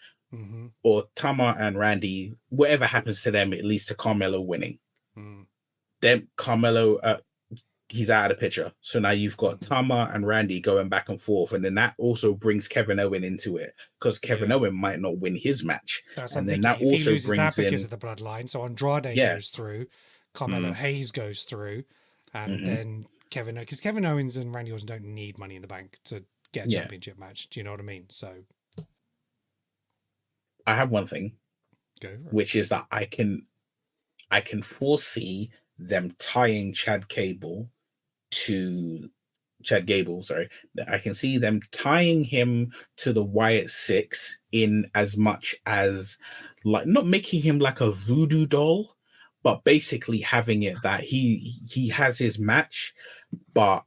or Tama and Randy, whatever happens to them, it leads to Carmelo winning. Then Carmelo, he's out of the picture. So now you've got Tama and Randy going back and forth. And then that also brings Kevin Owen into it, because Kevin Owen might not win his match. And then that also brings in... because of the bloodline. So Andrade goes through, Carmelo Hayes goes through, and then because Kevin Owens and Randy Orton don't need Money in the Bank to get a championship match. Do you know what I mean? So I have one thing, which is that I can foresee them tying Chad Gable. I can see them tying him to the Wyatt Six in as much as, like, not making him like a voodoo doll, but basically having it that he has his match, but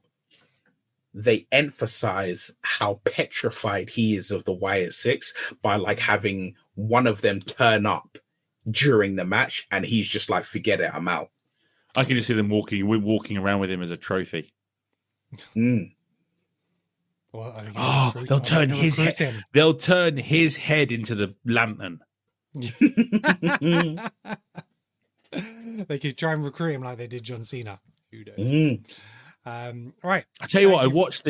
they emphasize how petrified he is of the Wyatt Six by like having one of them turn up during the match, and he's just like, forget it, I'm out. I can just see them walking around with him as a trophy. Well, they'll turn his head into the lantern. They could try and recruit him like they did John Cena. Who knows? Right. I tell you what, I watched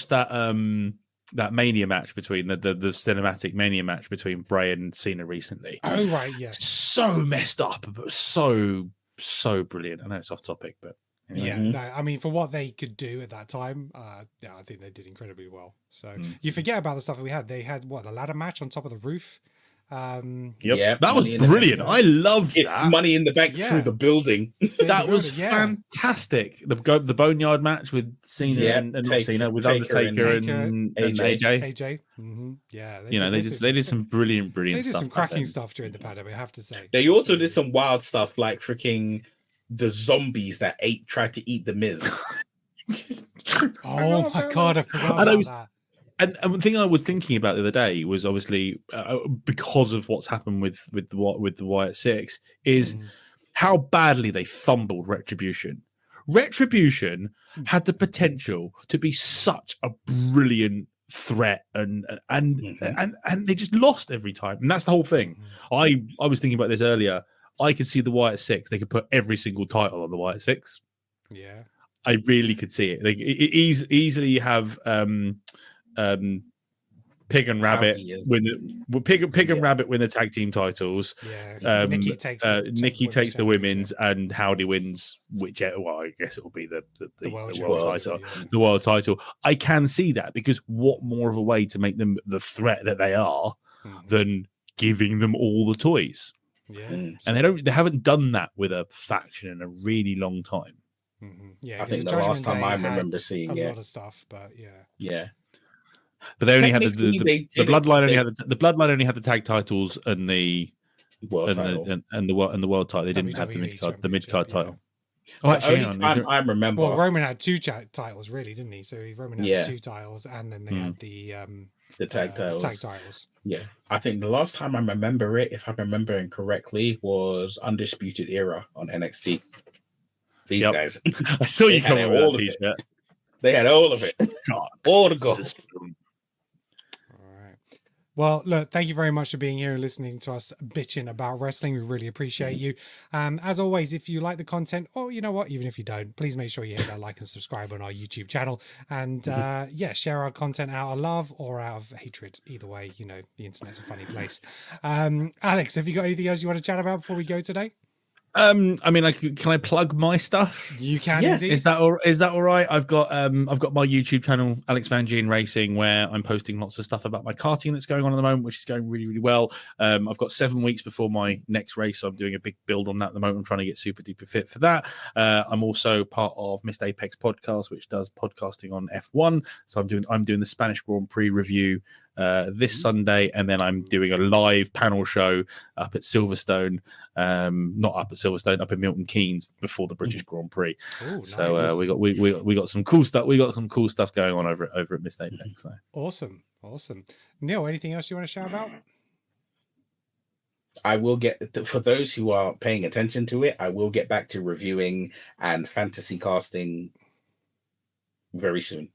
that Mania match between the cinematic Mania match between Bray and Cena recently. Oh right, yeah. So messed up, but so brilliant. I know it's off topic, but no, I mean, for what they could do at that time, I think they did incredibly well. So you forget about the stuff that we had. They had the ladder match on top of the roof. That was brilliant. I loved that. Money in the Bank through the building. That was fantastic. The Boneyard match with Cena and not Cena, with Undertaker and AJ. Yeah, they did some brilliant they did stuff. Some cracking stuff during the pandemic, I have to say. They also did some wild stuff, like freaking the zombies that tried to eat the Miz. Oh my god, I forgot about that. And the thing I was thinking about the other day was obviously because of what's happened with the Wyatt Six is how badly they fumbled Retribution. Retribution had the potential to be such a brilliant threat and they just lost every time, and that's the whole thing. I was thinking about this earlier. I could see the Wyatt Six. They could put every single title on the Wyatt Six. Yeah, I really could see it. They easily have Pig and Rabbit win and Rabbit win the tag team titles. Yeah, Nikki takes the women's, and Howdy wins whichever. Well, I guess it will be the world title. Yeah. The world title. I can see that, because what more of a way to make them the threat that they are than giving them all the toys? Yeah, and they haven't done that with a faction in a really long time. Yeah, I think the last time I remember seeing a lot of stuff, but yeah. But they only had the bloodline. The bloodline only had the tag titles and the world title. And the world title. They didn't have the mid card title. Oh, actually, I remember. Well, Roman had two titles, really, didn't he? So Roman had two titles, and then they had the tag titles. Tag titles. Yeah, I think the last time I remember it, if I'm remembering correctly, was Undisputed Era on NXT. These guys. I saw you coming with that t-shirt. They had all of it. God, all the gold. Well, look, thank you very much for being here and listening to us bitching about wrestling. We really appreciate you. As always, if you like the content, or you know what, even if you don't, please make sure you hit that like and subscribe on our YouTube channel. And share our content out of love or out of hatred. Either way, you know, the internet's a funny place. Alex, have you got anything else you want to chat about before we go today? I mean, can I plug my stuff? You can. Yes. Indeed. Is that all right? I've got my YouTube channel, Alex Van Gien Racing, where I'm posting lots of stuff about my karting that's going on at the moment, which is going really, really well. I've got 7 weeks before my next race, so I'm doing a big build on that at the moment. I'm trying to get super duper fit for that. I'm also part of Missed Apex podcast, which does podcasting on F1. So I'm doing the Spanish Grand Prix review this Sunday, and then I'm doing a live panel show up at Silverstone, not up at Silverstone, up in Milton Keynes before the British Grand Prix. Ooh, so nice. we got some cool stuff. We got some cool stuff going on over at Missed Apex. So. Awesome. Neil, anything else you want to shout about? I will get, for those who are paying attention to it, I will get back to reviewing and fantasy casting very soon.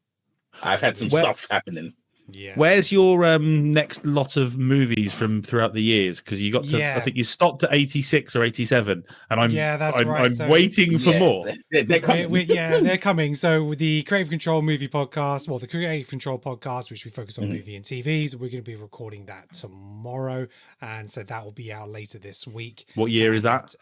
I've had some stuff happening. Yeah. Where's your next lot of movies from throughout the years? Because you got to, I think you stopped at 86 or 87, and I'm waiting for more. They're coming. They're coming. So the Creative Control movie podcast, the Creative Control podcast, which we focus on movie and TVs, we're going to be recording that tomorrow, and so that will be out later this week. What year is that?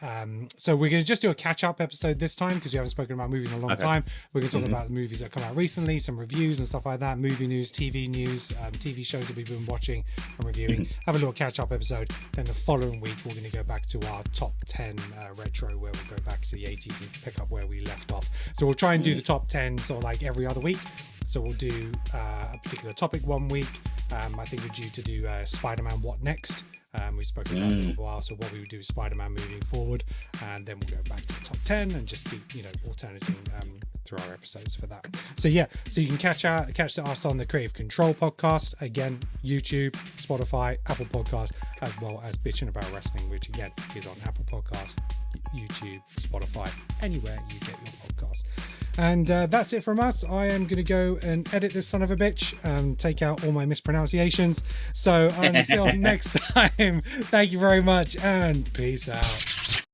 So we're going to just do a catch-up episode this time because we haven't spoken about movies in a long time. We're going to talk about the movies that have come out recently, some reviews and stuff like that, movie news, TV news. TV shows that we've been watching and reviewing. Have a little catch-up episode. Then the following week, we're going to go back to our top 10 retro, where we'll go back to the 80s and pick up where we left off. So we'll try and do the top 10 sort of like every other week. So we'll do a particular topic one week. I think we're due to do Spider-Man What Next. We've spoken about it for a while, so what we would do is Spider-Man moving forward, and then we'll go back to the top 10 and just keep, alternating through our episodes for that. So you can catch us on the Creative Control podcast, again, YouTube, Spotify, Apple Podcast, as well as Bitchin' About Wrestling, which again is on Apple Podcast, YouTube, Spotify, anywhere you get your podcast. And that's it from us. I am going to go and edit this son of a bitch and take out all my mispronunciations. So until next time, thank you very much and peace out.